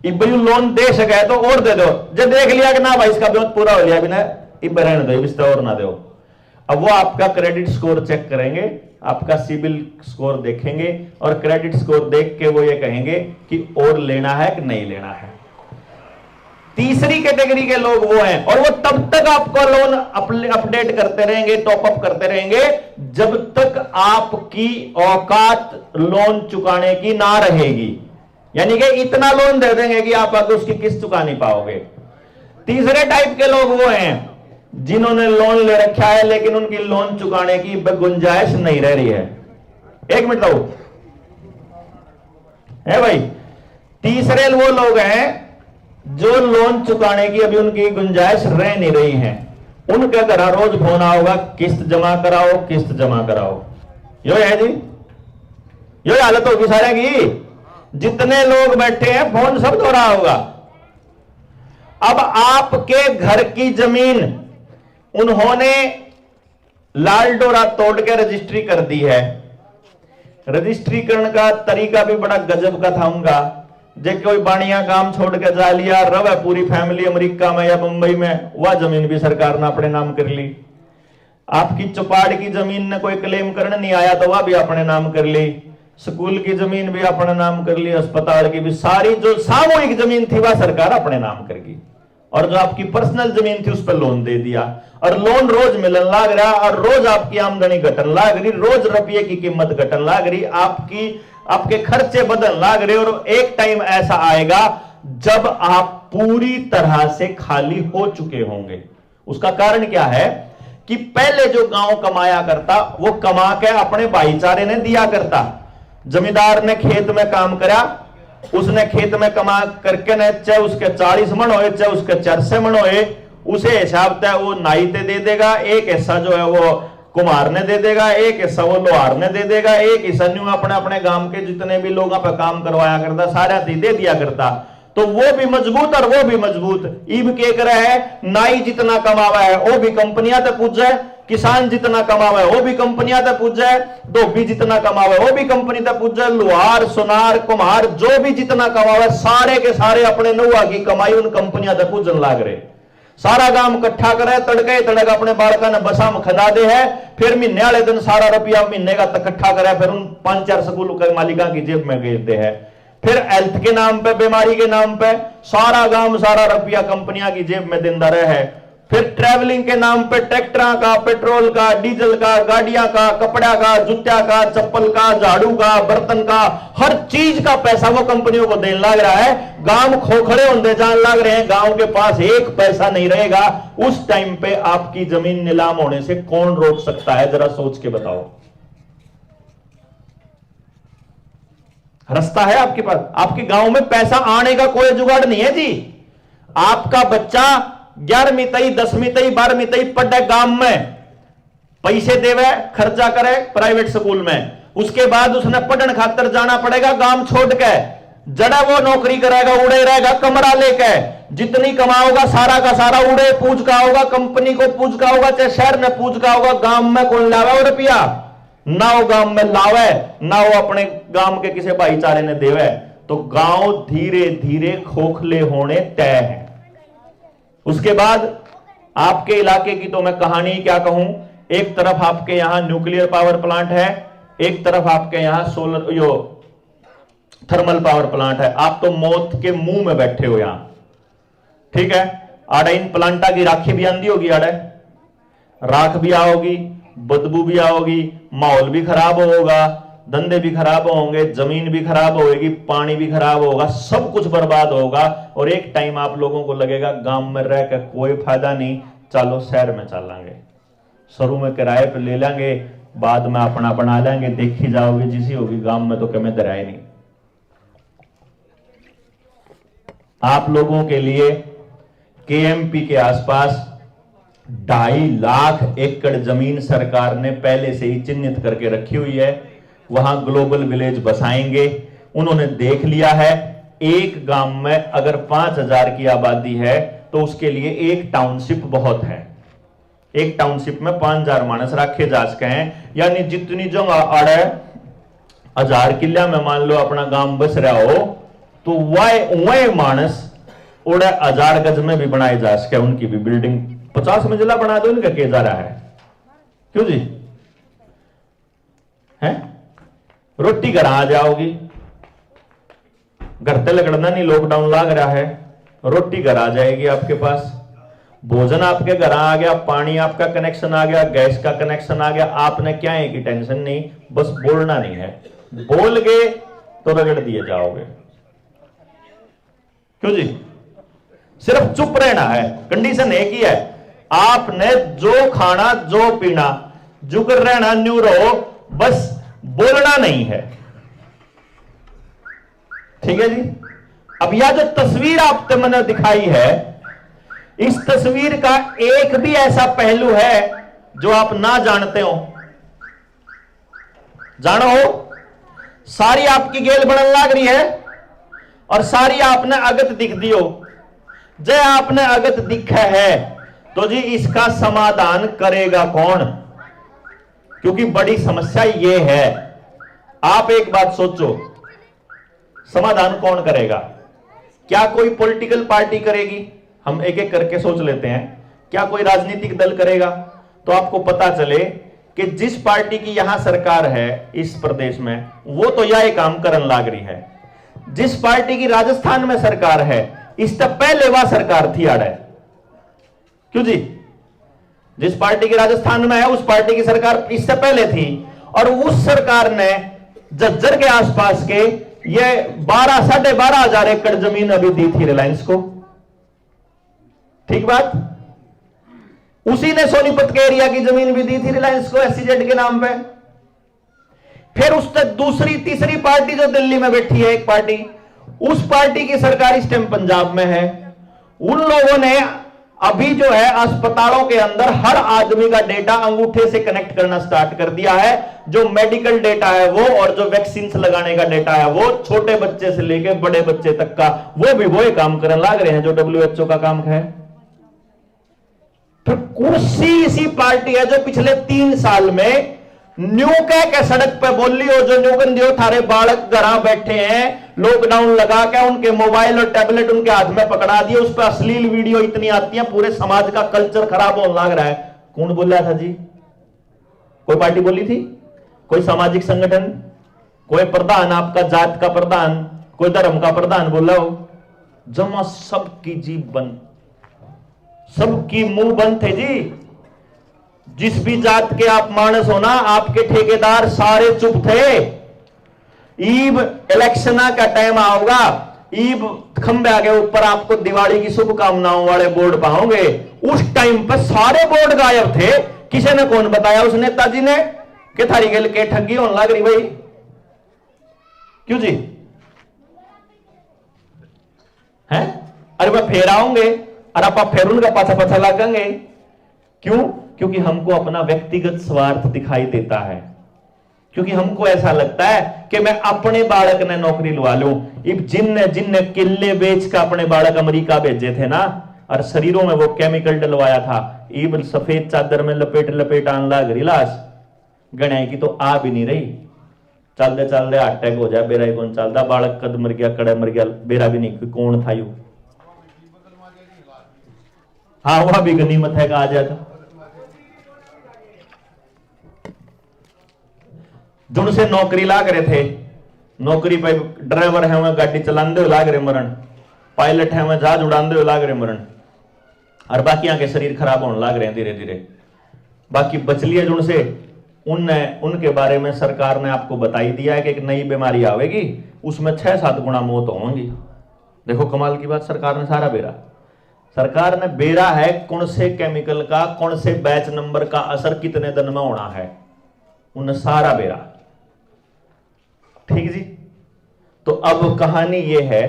इब्बयू लोन दे सका है तो और दे दो। जब देख लिया कि ना भाई इसका ब्योत पूरा हो लिया बिना, इब रहने दो, इस और ना दो। अब वो आपका क्रेडिट स्कोर चेक करेंगे, आपका सिबिल स्कोर देखेंगे और क्रेडिट स्कोर देख के वो ये कहेंगे कि और लेना है कि नहीं लेना है। तीसरी कैटेगरी के लोग वो हैं, और वो तब तक आपका लोन अपडेट करते रहेंगे, टॉप अप करते रहेंगे जब तक आपकी औकात लोन चुकाने की ना रहेगी। यानी कि इतना लोन दे देंगे कि आप आगे उसकी किस्त चुका नहीं पाओगे। तीसरे टाइप के लोग वो हैं जिन्होंने लोन ले रखा है लेकिन उनकी लोन चुकाने की गुंजाइश नहीं रह रही है। एक मिनट लो है भाई। तीसरे वो लोग हैं जो लोन चुकाने की अभी उनकी गुंजाइश रह नहीं रही है। उनके घर रोज फोन होगा, किस्त जमा कराओ, किस्त जमा कराओ। यो है जी, यो हालत होगी सारे की। जितने लोग बैठे हैं फोन सब हो रहा होगा। अब आपके घर की जमीन उन्होंने लाल डोरा तोड़ के रजिस्ट्री कर दी है। रजिस्ट्रीकरण का तरीका भी बड़ा गजब का था उनका। जे कोई बाणिया काम छोड़ के जा लिया, रवे पूरी फैमिली अमेरिका में या मुंबई में, वह जमीन भी सरकार ने अपने नाम कर ली। आपकी चौपाड़ की जमीन ने कोई क्लेम करने नहीं आया तो वह भी अपने नाम कर ली। स्कूल की जमीन भी अपने नाम कर ली, अस्पताल की भी, सारी जो सामूहिक जमीन थी वह सरकार अपने नाम करेगी। और जो आपकी पर्सनल जमीन थी उस पर लोन दे दिया, और लोन रोज मिलन लाग रहा, और रोज आपकी आमदनी घटन लाग रही, रोज रुपये की कीमत घटन लाग रही, आपके खर्चे बदल लाग रहे। और एक टाइम ऐसा आएगा जब आप पूरी तरह से खाली हो चुके होंगे। उसका कारण क्या है कि पहले जो गांव कमाया करता वो कमा के अपने भाईचारे ने दिया करता। जमींदार ने खेत में काम करा, उसने खेत में कमा करके न चाहे उसके 40 मन होए चाहे उसके 400 मन होए, उसे हिसाब तय वो नाई ते दे देगा। एक हिस्सा जो है वो कुम्हार ने दे देगा, एक हिस्सा वो लोहार ने दे देगा, एक हिस्सा न्यू अपने अपने गांव के जितने भी लोगों पर काम करवाया करता सारा दे दिया करता। तो वो भी मजबूत और वो भी मजबूत। ईब के कर है, नाई जितना कमावा है वो भी कंपनियां तक पूछ जाए, किसान जितना कमावा है वो भी कंपनियां तक पूछ जाए, धोबी जितना कमावा है वो भी कंपनी तक पूछ जाए, लोहार सोनार कुम्हार जो भी जितना कमावा है सारे के सारे अपने नौआ की कमाई उन कंपनियां तक पूजन लाग रहे। सारा गांव इकट्ठा करे, तड़के तड़क अपने बालका ने बसा में खदा दे है, फिर महीने वाले दिन सारा रुपया महीने का इकट्ठा करे, फिर उन 5-4 स्कूल के मालिका की जेब में भेज दे है। फिर हेल्थ के नाम पे, बीमारी के नाम पे सारा गांव सारा रुपया कंपनियां की जेब में देंदा रहे है। फिर ट्रैवलिंग के नाम पे ट्रैक्टर का, पेट्रोल का, डीजल का, गाड़ियां का, कपड़ा का, जूत्या का, चप्पल का, झाड़ू का, बर्तन का, हर चीज का पैसा वो कंपनियों को देने लग रहा है। गांव खोखले होते जान लग रहे हैं, गांव के पास एक पैसा नहीं रहेगा। उस टाइम पे आपकी जमीन नीलाम होने से कौन रोक सकता है, जरा सोच के बताओ। रास्ता है आपके पास? आपके गांव में पैसा आने का कोई जुगाड़ नहीं है जी। आपका बच्चा 11वीं तई 10वीं तई 12वीं तई पढ़े गांव में, पैसे देवे खर्चा करे प्राइवेट स्कूल में, उसके बाद उसने पढ़ने खातर जाना पड़ेगा गांव छोड़ के। जड़ा वो नौकरी करेगा, उड़े रहेगा कमरा लेके, जितनी कमाओगा सारा का सारा उड़े पूज का होगा, कंपनी को पूज का होगा, चाहे शहर में पूज का होगा। गांव में कौन लावे वो रुपया? ना वो गांव में लावे, ना वो अपने गांव के किसी भाईचारे ने देवे। तो गांव धीरे धीरे खोखले होने तय है। उसके बाद आपके इलाके की तो मैं कहानी क्या कहूं। एक तरफ आपके यहां न्यूक्लियर पावर प्लांट है, एक तरफ आपके यहां सोलर यो थर्मल पावर प्लांट है। आप तो मौत के मुंह में बैठे हो यहां, ठीक है। आड़े इन प्लांटा की राखी भी आंधी होगी, आड़े राख भी आओगी, बदबू भी आओगी, माहौल भी खराब होगा, धंधे भी खराब होंगे, जमीन भी खराब होगी, पानी भी खराब होगा, सब कुछ बर्बाद होगा। और एक टाइम आप लोगों को लगेगा गांव में रह कर कोई फायदा नहीं, चलो शहर में चलेंगे, शुरू में किराए पे ले लेंगे, बाद में अपना बना लेंगे, देखी जाओगे जिसी होगी, गांव में तो कमे दराए नहीं। आप लोगों के लिए केएमपी के आसपास 2.5 लाख एकड़ जमीन सरकार ने पहले से ही चिन्हित करके रखी हुई है। वहां ग्लोबल विलेज बसाएंगे। उन्होंने देख लिया है एक गांव में अगर 5000 की आबादी है तो उसके लिए एक टाउनशिप बहुत है। एक टाउनशिप में 5000 मानस रखे जा सके हैं, यानी जितनी जगह अड़े 1000 किला में मान लो अपना गांव बस रहा हो तो वह मानस उड़े 1000 गज में भी बनाए जा सके, उनकी भी बिल्डिंग 50 मंजिला बना दो, इनका के जा रहा है क्यों जी? हैं? रोटी घर आ जाओगी, घर ते लगड़ना नहीं, लॉकडाउन लग रहा है, रोटी घर आ जाएगी आपके पास, भोजन आपके घर आ गया, पानी आपका कनेक्शन आ गया, गैस का कनेक्शन आ गया, आपने क्या है कि टेंशन नहीं, बस बोलना नहीं है, बोल गए तो रगड़ दिए जाओगे। क्यों जी? सिर्फ चुप रहना है, कंडीशन एक ही है, आपने जो खाना जो पीना, जुगर रहना, न्यू रहो, बस बोलना नहीं है। ठीक है जी? अब यह जो तस्वीर आपने मैंने दिखाई है, इस तस्वीर का एक भी ऐसा पहलू है जो आप ना जानते हो? जानो हो, सारी आपकी गेल बनन लाग रही है और सारी आपने अगत दिख दियो। जे आपने अगत दिखा है तो जी इसका समाधान करेगा कौन? क्योंकि बड़ी समस्या यह है, आप एक बात सोचो, समाधान कौन करेगा? क्या कोई पॉलिटिकल पार्टी करेगी? हम एक एक करके सोच लेते हैं। क्या कोई राजनीतिक दल करेगा? तो आपको पता चले कि जिस पार्टी की यहां सरकार है इस प्रदेश में, वो तो यह काम करन लाग रही है। जिस पार्टी की राजस्थान में सरकार है, इससे पहले वह सरकार थी आड़े। क्यों जी? जिस पार्टी की राजस्थान में है उस पार्टी की सरकार इससे पहले थी, और उस सरकार ने झज्जर के आसपास के ये 12,500 एकड़ जमीन अभी दी थी रिलायंस को। ठीक बात? उसी ने सोनीपत के एरिया की जमीन भी दी थी रिलायंस को एससीजेड के नाम पे। फिर उस तक दूसरी तीसरी पार्टी जो दिल्ली में बैठी है एक पार्टी, उस पार्टी की सरकार इस टाइम पंजाब में है। उन लोगों ने अभी जो है अस्पतालों के अंदर हर आदमी का डेटा अंगूठे से कनेक्ट करना स्टार्ट कर दिया है। जो मेडिकल डेटा है वो, और जो वैक्सीन लगाने का डेटा है वो, छोटे बच्चे से लेकर बड़े बच्चे तक का, वो भी वो काम करने लग रहे हैं जो WHO का काम है। फिर कुर्सी इसी पार्टी है जो पिछले 3 साल में न्यू कह के सड़क पे बोली हो, जो न्यूगन दियो थारे बालक घर बैठे हैं, लॉकडाउन लगा के उनके मोबाइल और टैबलेट उनके हाथ में पकड़ा दिए, उस पर अश्लील वीडियो इतनी आती है, पूरे समाज का कल्चर खराब होने लग रहा है। कौन बोल रहा था जी? कोई पार्टी बोली थी? कोई सामाजिक संगठन? कोई प्रधान, आपका जात का प्रधान, कोई धर्म का प्रधान बोला हो? जमा सबकी जीभ बंद, सबकी मुंह बंद थे जी। जिस भी जात के आप मानस हो ना, आपके ठेकेदार सारे चुप थे। ईब इलेक्शन का टाइम आओगा, ईब खंबे आगे ऊपर आपको दिवाली की शुभकामनाओं वाले बोर्ड पाओगे, उस टाइम पर सारे बोर्ड गायब थे। किसी ने कौन बताया? उस नेताजी ने कि थारी गेल के ठगी होने लग रही भाई। क्यों जी? हैं? अरे वह फेर आऊंगे और आप फिर उनका पाछा पाछा लगेंगे। क्यों? क्योंकि हमको अपना व्यक्तिगत स्वार्थ दिखाई देता है, क्योंकि हमको ऐसा लगता है कि मैं अपने बालक ने नौकरी लवा लूं। इब जिनने किले बेच कर अपने बालक अमेरिका भेजे थे ना, और शरीरों में वो केमिकल डलवाया था, इब सफेद चादर में लपेट लपेट आन लाग रही लाश, गणाई की तो आ भी नहीं रही। चलते चलते अटैक हो जाए, बेरा ही कौन चलता, बालक कद मर गया, कड़े मर गया, बेरा भी नहीं कौन था यू। हाँ, वह भी गनीमत है, कहा जाता। जिनसे नौकरी लाग रहे थे, नौकरी पे ड्राइवर है वह गाड़ी चलाते हुए लाग रहे मरण, पायलट है वह जहाज उड़ाते हुए लाग रहे मरण, और बाकियां के शरीर खराब होने लाग रहे हैं धीरे धीरे। बाकी बचलिए जिनसे, उनके बारे में सरकार ने आपको बताई दिया है कि एक नई बीमारी आवेगी, उसमें 6-7 गुना मौत होंगी। देखो कमाल की बात, सरकार ने सारा बेरा, सरकार ने बेरा है कौन से केमिकल का, कौन से बैच नंबर का असर कितने दिन में होना है, उन्हें सारा बेरा। ठीक जी? तो अब कहानी यह है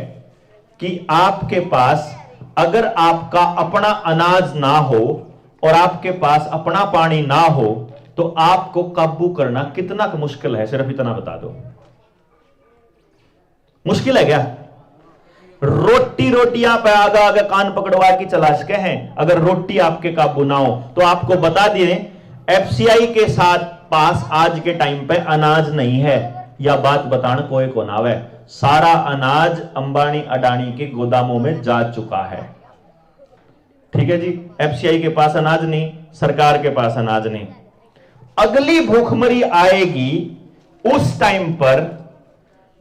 कि आपके पास अगर आपका अपना अनाज ना हो और आपके पास अपना पानी ना हो तो आपको काबू करना कितना मुश्किल है, सिर्फ इतना बता दो। मुश्किल है क्या? रोटियां पे आगा आगे कान पकड़वा की चलाश के हैं, अगर रोटी आपके काबू ना हो तो आपको बता दिए एफसीआई के साथ पास आज के टाइम पे अनाज नहीं है, या बात बताना कोई को ना है। सारा अनाज अंबानी अडानी के गोदामों में जा चुका है। ठीक है जी, एफसीआई के पास अनाज नहीं, सरकार के पास अनाज नहीं। अगली भूखमरी आएगी उस टाइम पर,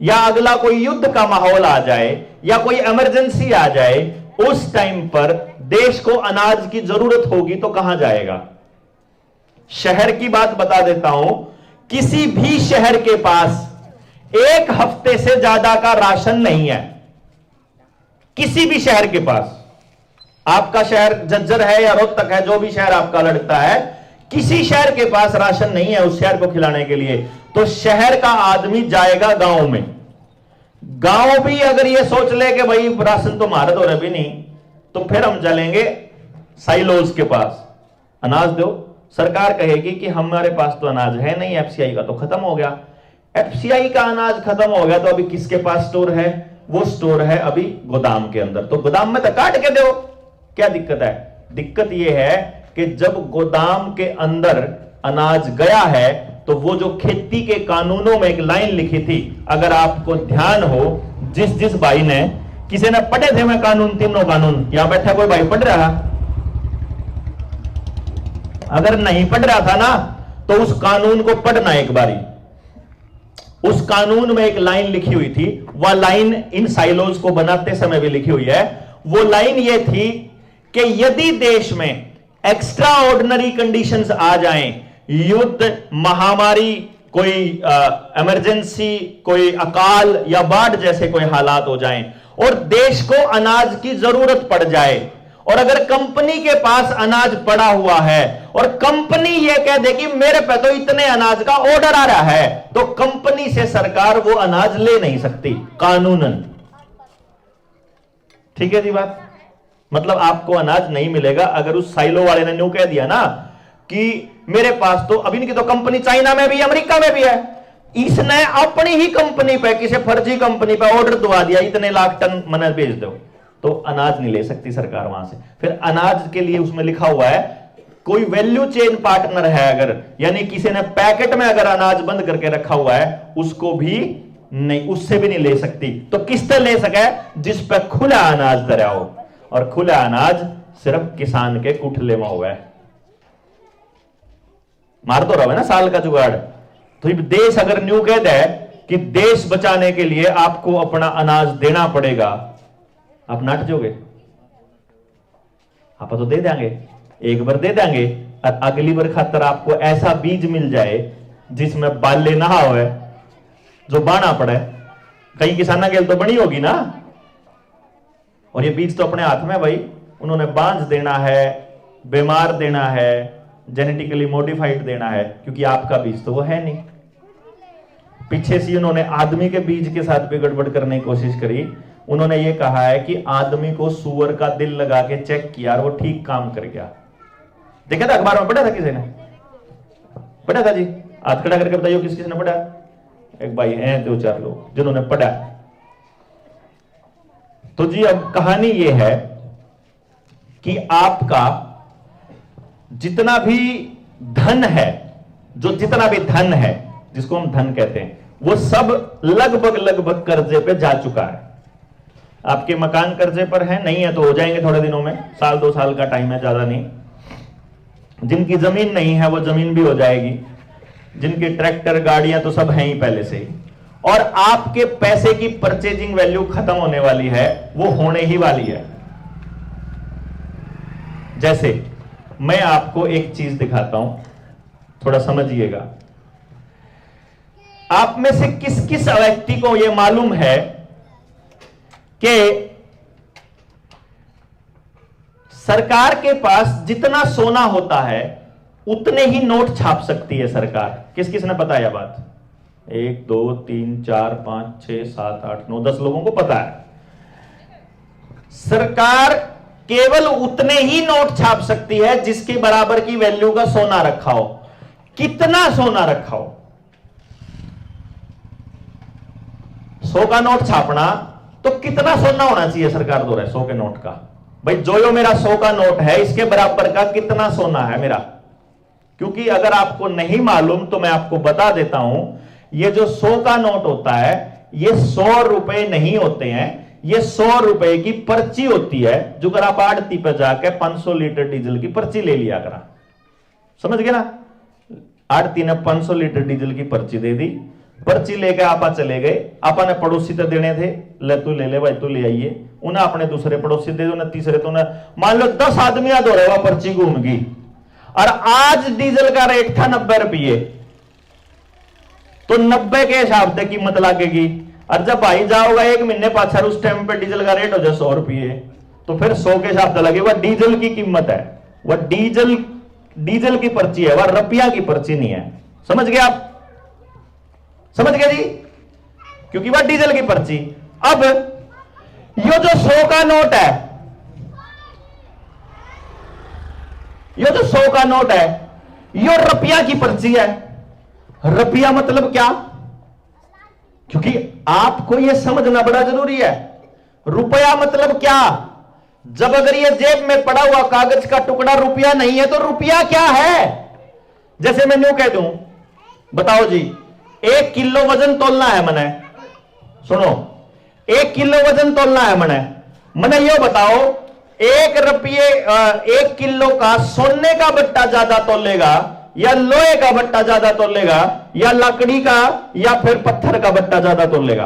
या अगला कोई युद्ध का माहौल आ जाए या कोई इमरजेंसी आ जाए, उस टाइम पर देश को अनाज की जरूरत होगी तो कहां जाएगा? शहर की बात बता देता हूं, किसी भी शहर के पास एक हफ्ते से ज्यादा का राशन नहीं है, किसी भी शहर के पास। आपका शहर झज्जर है या रोहतक है, जो भी शहर आपका लगता है, किसी शहर के पास राशन नहीं है उस शहर को खिलाने के लिए। तो शहर का आदमी जाएगा गांव में। गांव भी अगर ये सोच ले कि भाई राशन तो हमारा तो भी नहीं, तो फिर हम चलेंगे साइलोज के पास, अनाज दो। सरकार कहेगी कि हमारे पास तो अनाज है नहीं, एफसीआई का तो खत्म हो गया। एफसीआई का अनाज खत्म हो गया तो अभी किसके पास स्टोर है? वो स्टोर है अभी गोदाम के अंदर, तो गोदाम में तो काट के दो। क्या दिक्कत है? दिक्कत यह है कि जब गोदाम के अंदर अनाज गया है तो वो जो खेती के कानूनों में एक लाइन लिखी थी, अगर आपको ध्यान हो, जिस भाई ने, किसी ने पढ़े थे मैं कानून, तीनों कानून, यहां बैठा कोई भाई पढ़ रहा? अगर नहीं पढ़ रहा था ना तो उस कानून को पढ़ना एक बारी। उस कानून में एक लाइन लिखी हुई थी, वह लाइन इन साइलोज को बनाते समय भी लिखी हुई है। वो लाइन ये थी कि यदि देश में एक्स्ट्रा ऑर्डिनरी कंडीशंस आ जाएं, युद्ध, महामारी, कोई इमरजेंसी, कोई अकाल या बाढ़ जैसे कोई हालात हो जाएं और देश को अनाज की जरूरत पड़ जाए, और अगर कंपनी के पास अनाज पड़ा हुआ है और कंपनी यह कह दे कि मेरे पे तो इतने अनाज का ऑर्डर आ रहा है, तो कंपनी से सरकार वो अनाज ले नहीं सकती कानूनन। ठीक है जी बात? मतलब आपको अनाज नहीं मिलेगा अगर उस साइलो वाले ने न्यू कह दिया ना कि मेरे पास तो, अभी इनकी तो कंपनी चाइना में भी है, अमेरिका में भी है, इसने अपनी ही कंपनी पे, किसी फर्जी कंपनी पे ऑर्डर दबा दिया, इतने लाख टन मैंने भेज दो, तो अनाज नहीं ले सकती सरकार वहां से। फिर अनाज के लिए उसमें लिखा हुआ है कोई वैल्यू चेन पार्टनर है अगर, यानी किसी ने पैकेट में अगर अनाज बंद करके रखा हुआ है, उसको भी नहीं, उससे भी नहीं ले सकती। तो किससे ले सके? जिस पे खुला अनाज धरा हो, और खुला अनाज सिर्फ किसान के कुठले में हुआ है। मार तो रहा है ना साल का जुगाड़। तो देश अगर न्यू कह दे कि देश बचाने के लिए आपको अपना अनाज देना पड़ेगा, आप नाट जोगे? आप तो दे देंगे, एक बार दे देंगे, और अगली बार खातर आपको ऐसा बीज मिल जाए जिसमें बाले ना हो, जो बाना पड़े। कई किसाना के तो बनी होगी ना, और ये बीज तो अपने हाथ में भाई, उन्होंने बांझ देना है, बीमार देना है, जेनेटिकली मॉडिफाइड देना है, क्योंकि आपका बीज तो वो है नहीं। पीछे से उन्होंने आदमी के बीज के साथ भी गड़बड़ करने की कोशिश करी। उन्होंने ये कहा है कि आदमी को सुअर का दिल लगा के चेक किया और वो ठीक काम कर गया। देखा था अखबार में, पढ़ा था? किसी ने पढ़ा था जी? हाथ खड़ा करके बताइए किस ने पढ़ा? एक भाई हैं, दो चार लोग जिन्होंने पढ़ा। तो जी अब कहानी ये है कि आपका जितना भी धन है, जो जितना भी धन है, जिसको हम धन कहते हैं, वो सब लगभग कर्जे पे जा चुका है। आपके मकान कर्जे पर है, नहीं है तो हो जाएंगे थोड़े दिनों में, साल 2 साल का टाइम है, ज्यादा नहीं। जिनकी जमीन नहीं है वो जमीन भी हो जाएगी, जिनके ट्रैक्टर गाड़ियां तो सब हैं ही पहले से ही, और आपके पैसे की परचेजिंग वैल्यू खत्म होने वाली है, वो होने ही वाली है। जैसे मैं आपको एक चीज दिखाता हूं, थोड़ा समझिएगा। आप में से किस किस व्यक्ति को यह मालूम है कि सरकार के पास जितना सोना होता है उतने ही नोट छाप सकती है सरकार? किस किस ने पता है यह बात? 1 2 3 4 5 6 7 8 9 10 लोगों को पता है। सरकार केवल उतने ही नोट छाप सकती है जिसके बराबर की वैल्यू का सोना रखा हो। कितना सोना रखा हो? 100 का नोट छापना तो कितना सोना होना चाहिए सरकार दो रहे 100 के नोट का? भाई जो मेरा 100 का नोट है इसके बराबर का कितना सोना है मेरा? क्योंकि अगर आपको नहीं मालूम तो मैं आपको बता देता हूं, ये जो 100 का नोट होता है ये 100 रुपए नहीं होते हैं, ये 100 रुपए की पर्ची होती है, जो अगर आप आड़ती पे जाके 500 लीटर डीजल की पर्ची ले लिया करा, समझ गए ना। आड़ती ने 500 लीटर डीजल की पर्ची दे दी, पर्ची लेके आपा चले गए, आपा ने पड़ोसी तो देने थे, ले तू ले ले भाई तू ले आइए, उन्हें अपने दूसरे पड़ोसी दे दो, उन्हें तीसरे, तो उन्हें मान लो 10 आदमी दो रहे, पर्ची घूम गई। और आज डीजल का रेट था 90 रुपये, तो 90 के हिसाब से कीमत लगेगी। और जब भाई जाओगा 1 महीने पाछर उस टाइम पे डीजल का रेट हो जाए 100 रुपये, तो फिर 100 के हिसाब से लगेगा। डीजल की कीमत है, वह डीजल की पर्ची है, वह रुपया की पर्ची नहीं है। समझ गए आप? समझ गए जी? क्योंकि वह डीजल की पर्ची। अब ये जो 100 का नोट है, ये जो 100 का नोट है, ये रुपया की पर्ची है। रुपया मतलब क्या? क्योंकि आपको यह समझना बड़ा जरूरी है। रुपया मतलब क्या? जब अगर ये जेब में पड़ा हुआ कागज का टुकड़ा रुपया नहीं है, तो रुपया क्या है? जैसे मैं यूं कह दूं, बताओ जी 1 किलो वजन तोलना है मने, सुनो 1 किलो वजन तोलना है मने ये बताओ 1 किलो का सोने का बट्टा ज्यादा तोलेगा या लोहे का बट्टा ज्यादा तोलेगा या लकड़ी का या फिर पत्थर का बट्टा ज्यादा तोलेगा?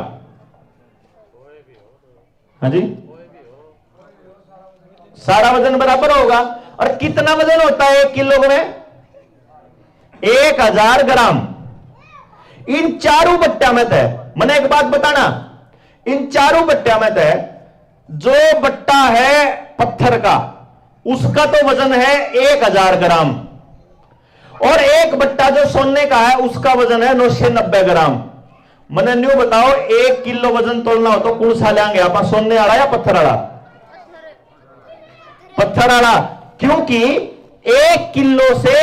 हाँ जी, सारा वजन बराबर होगा। और कितना वजन होता है 1 किलो में? 1000 ग्राम। इन चारों बट्टा में तय, मैंने एक बात बताना, इन चारों बट्टा में तय जो बट्टा है पत्थर का, उसका तो वजन है 1000 ग्राम, और एक बट्टा जो सोने का है उसका वजन है 990 ग्राम। मैंने न्यू बताओ 1 किलो वजन तोलना हो तो कौन सा लेंगे आप, सोने वाला या पत्थर वाला? पत्थर वाला। क्योंकि 1 किलो से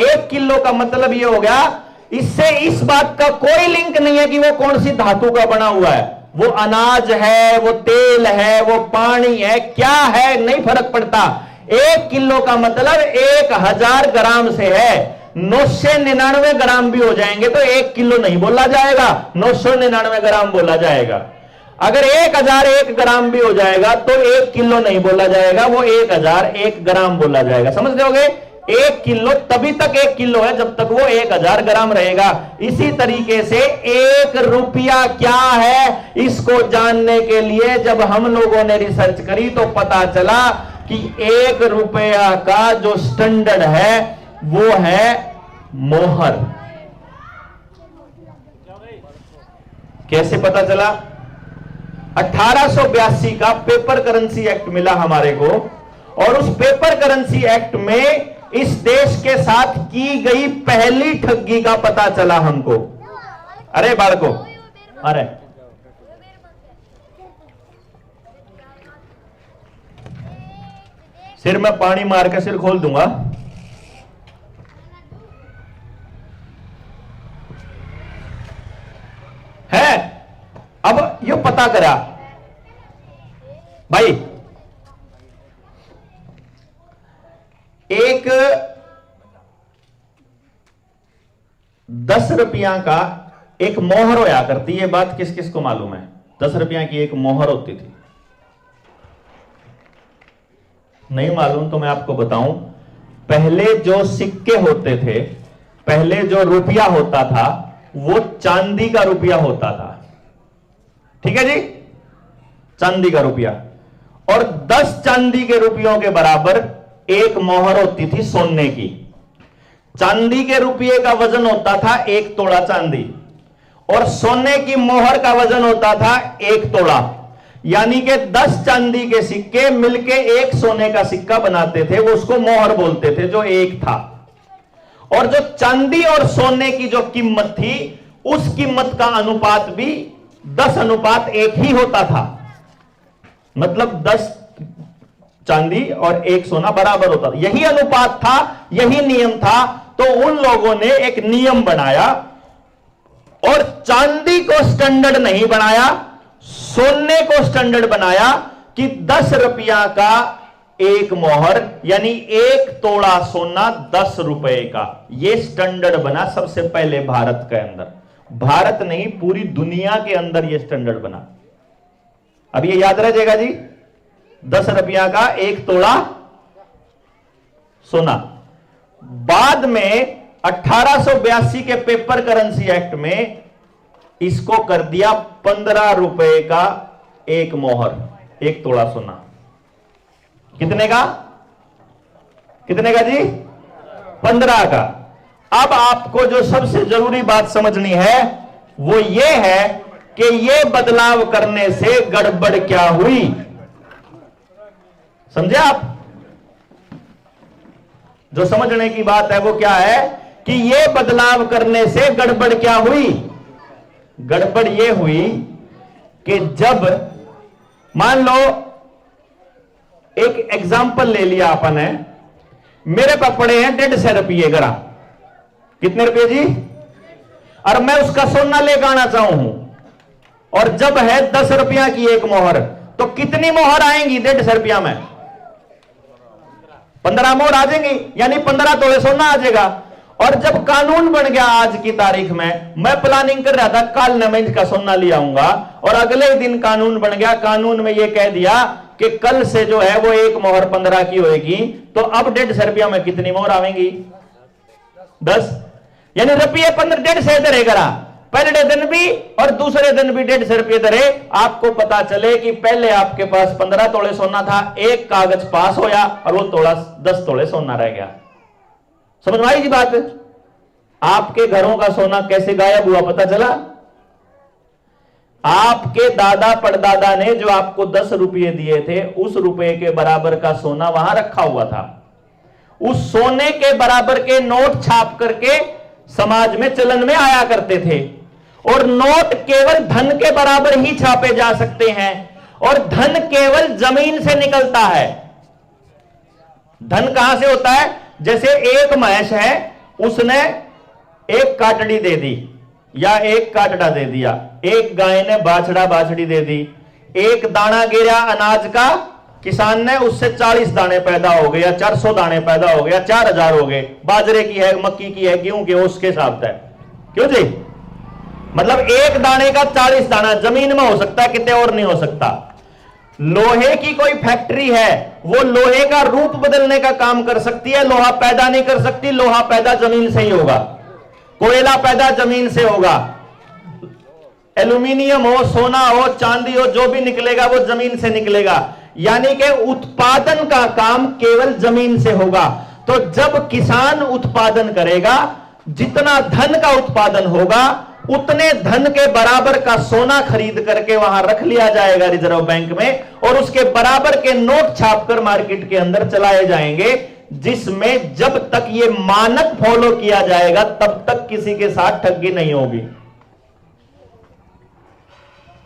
1 किलो का मतलब यह हो गया, इससे इस बात का कोई लिंक नहीं है कि वो कौन सी धातु का बना हुआ है, वो अनाज है, वो तेल है, वो पानी है, क्या है नहीं फर्क पड़ता। 1 किलो का मतलब 1000 ग्राम से है। 999 ग्राम भी हो जाएंगे तो 1 किलो नहीं बोला जाएगा, 999 ग्राम बोला जाएगा। अगर 1001 ग्राम भी हो जाएगा तो 1 किलो नहीं बोला जाएगा, वो 1001 ग्राम बोला जाएगा। समझ रहे? 1 किलो तभी तक 1 किलो है जब तक वो 1000 ग्राम रहेगा। इसी तरीके से 1 रुपया क्या है, इसको जानने के लिए जब हम लोगों ने रिसर्च करी तो पता चला कि 1 रुपया का जो स्टैंडर्ड है वो है मोहर। कैसे पता चला? 1882 का पेपर करेंसी एक्ट मिला हमारे को, और उस पेपर करेंसी एक्ट में इस देश के साथ की गई पहली ठगी का पता चला हमको। अरे बालको, अरे सिर में पानी मार के सिर खोल दूंगा। है अब ये पता करा भाई, एक 10 रुपया का एक मोहर होया करती, ये बात किस किस को मालूम है? 10 रुपया की एक मोहर होती थी। नहीं मालूम तो मैं आपको बताऊं, पहले जो सिक्के होते थे, पहले जो रुपया होता था वो चांदी का रुपया होता था। ठीक है जी, चांदी का रुपया। और 10 चांदी के रुपयों के बराबर एक मोहर होती थी सोने की। चांदी के रुपये का वजन होता था 1 तोला चांदी, और सोने की मोहर का वजन होता था 1 तोला। यानी कि 10 चांदी के सिक्के मिलके एक सोने का सिक्का बनाते थे, वो उसको मोहर बोलते थे, जो एक था। और जो चांदी और सोने की जो कीमत थी, उस कीमत का अनुपात भी 10:1 ही होता था। मतलब 10 चांदी और 1 सोना बराबर होता था। यही अनुपात था, यही नियम था। तो उन लोगों ने एक नियम बनाया और चांदी को स्टैंडर्ड नहीं बनाया, सोने को स्टैंडर्ड बनाया कि 10 रुपया का एक मोहर यानी 1 तोड़ा सोना 10 रुपए का, यह स्टैंडर्ड बना सबसे पहले भारत के अंदर। भारत नहीं, पूरी दुनिया के अंदर यह स्टैंडर्ड बना। अब ये याद रह जाएगा जी, 10 रुपया का 1 तोला सोना। बाद में 1882 के पेपर करेंसी एक्ट में इसको कर दिया 15 रुपए का 1 मोहर, 1 तोला सोना। कितने का? कितने का जी? 15 का। अब आपको जो सबसे जरूरी बात समझनी है वो ये है कि ये बदलाव करने से गड़बड़ क्या हुई, समझे आप? जो समझने की बात है वो क्या है कि ये बदलाव करने से गड़बड़ क्या हुई? गड़बड़ ये हुई कि जब मान लो एक एग्जाम्पल ले लिया अपन है, मेरे पास पड़े हैं 150 रुपये ग्राम। कितने रुपए जी? और मैं उसका सोना लेकर आना चाहूं और जब है 10 रुपया की 1 मोहर, तो कितनी मोहर आएंगी 150 रुपया में? 15 मोहर आ जाएंगी, यानी 15 तोले सोना आ जाएगा। और जब कानून बन गया आज की तारीख में, मैं प्लानिंग कर रहा था कल न मैं इसका सोना ले आऊंगा, और अगले दिन कानून बन गया, कानून में यह कह दिया कि कल से जो है वो 1 मोहर 15 की होगी, तो अब 150 रुपया में कितनी मोहर आवेंगी? 10। यानी रुपये 15 150 धरेगा, पहले दिन भी और दूसरे दिन भी 150 रुपये धरे। आपको पता चले कि पहले आपके पास 15 तोले सोना था, एक कागज पास होया और वो 10 तोले सोना रह गया। समझ में आई जी बात? आपके घरों का सोना कैसे गायब हुआ पता चला? आपके दादा परदादा ने जो आपको 10 रुपये दिए थे, उस रुपये के बराबर का सोना वहां रखा हुआ था। उस सोने के बराबर के नोट छाप करके समाज में चलन में आया करते थे, और नोट केवल धन के बराबर ही छापे जा सकते हैं, और धन केवल जमीन से निकलता है। धन कहां से होता है? जैसे एक भैंस है, उसने एक काटड़ी दे दी या एक काटड़ा दे दिया, एक गाय ने बाछड़ा बाछड़ी दे दी, एक दाना गिरा अनाज का, किसान ने उससे 40 दाने पैदा हो गए या 400 दाने पैदा हो गए या 4000 हो गए। बाजरे की है, मक्की की है, गेहूं की, उसके हिसाब से। क्यों जी? मतलब एक दाने का 40 दाना जमीन में हो सकता है, कितने और नहीं हो सकता। लोहे की कोई फैक्ट्री है, वो लोहे का रूप बदलने का काम कर सकती है, लोहा पैदा नहीं कर सकती। लोहा पैदा जमीन से ही होगा, कोयला पैदा जमीन से होगा, एल्यूमिनियम हो, सोना हो, चांदी हो, जो भी निकलेगा वो जमीन से निकलेगा। यानी कि उत्पादन का काम केवल जमीन से होगा। तो जब किसान उत्पादन करेगा, जितना धन का उत्पादन होगा, उतने धन के बराबर का सोना खरीद करके वहां रख लिया जाएगा रिजर्व बैंक में, और उसके बराबर के नोट छापकर मार्केट के अंदर चलाए जाएंगे, जिसमें जब तक ये मानक फॉलो किया जाएगा तब तक किसी के साथ ठगी नहीं होगी।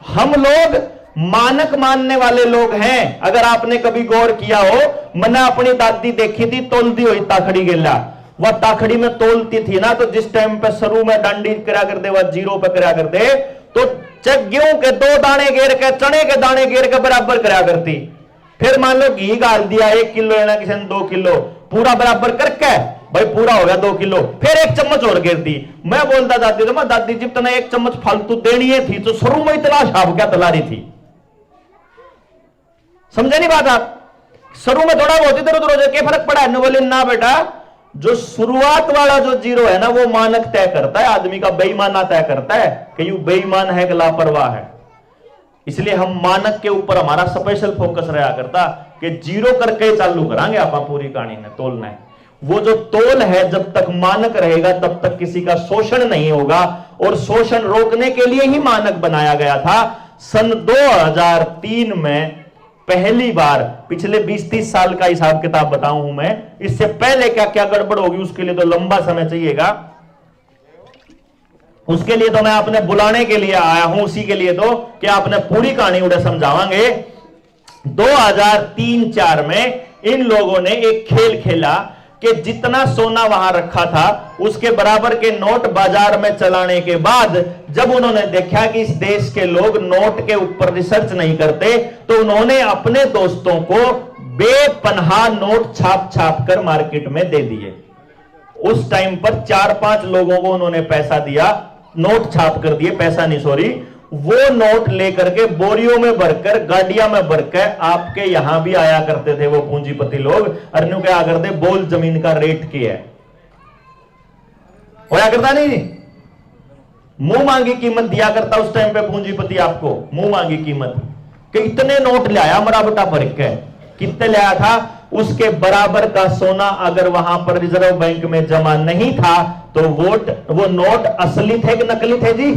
हम लोग मानक मानने वाले लोग हैं। अगर आपने कभी गौर किया हो, मैंने अपनी दादी देखी थी तोलती हुई ताखड़ी गिल्ला, वह ताखड़ी में तोलती थी ना, तो जिस टाइम पे शुरू में डांडी करा करते, वह 0 पे करा करते, तो गेहूं के 2 दाने घेर के, चने के दाने घेर के बराबर करा करती। फिर मान लो घी डाल दिया, 1 किलो लेना किसी ने 2 किलो, पूरा बराबर करके भाई पूरा हो गया 2 किलो, फिर 1 चम्मच और घेर दी। मैं बोलता दादी तो, मैं दादी जी तना 1 चम्मच फालतू देनी थी, तो शुरू में इतना छाप क्या तला रही थी। समझे नहीं बात आप? शुरू में थोड़ा बहुत इधर उधर हो जाए, क्या फर्क पड़ा? न बोले ना बेटा, जो शुरुआत वाला जो 0 है ना, वो मानक तय करता है, आदमी का बेईमाना तय करता है कि यू बेईमान है कि लापरवाह है। इसलिए हम मानक के ऊपर हमारा स्पेशल फोकस रहा करता कि 0 करके चालू करांगे आप पूरी कहानी ने तोलना है। वो जो तोल है, जब तक मानक रहेगा तब तक किसी का शोषण नहीं होगा, और शोषण रोकने के लिए ही मानक बनाया गया था। सन 2003 में पहली बार, पिछले 20-30 साल का हिसाब किताब बताऊं हूं मैं, इससे पहले क्या क्या गड़बड़ होगी उसके लिए तो लंबा समय चाहिएगा। उसके लिए तो मैं आपने बुलाने के लिए आया हूं, उसी के लिए तो कि आपने पूरी कहानी उड़े समझावांगे। 2003-4 में इन लोगों ने एक खेल खेला कि जितना सोना वहां रखा था उसके बराबर के नोट बाजार में चलाने के बाद, जब उन्होंने देखा कि इस देश के लोग नोट के ऊपर रिसर्च नहीं करते, तो उन्होंने अपने दोस्तों को बेपनाह नोट छाप छाप कर मार्केट में दे दिए। उस टाइम पर 4-5 लोगों को उन्होंने पैसा दिया, नोट छाप कर दिए, पैसा नहीं सॉरी, वो नोट लेकर के बोरियों में भरकर गाड़ियां में भरकर आपके यहां भी आया करते थे वो पूंजीपति लोग। अरन्यू क्या करते, बोल जमीन का रेट क्या है, होया करता नहीं, मुंह मांगी कीमत दिया करता उस टाइम पे पूंजीपति आपको, मुंह मांगी कीमत कि इतने नोट ले आया मराबटा भर के। कितने ले आया था? उसके बराबर का सोना अगर वहां पर रिजर्व बैंक में जमा नहीं था तो वो नोट असली थे कि नकली थे जी?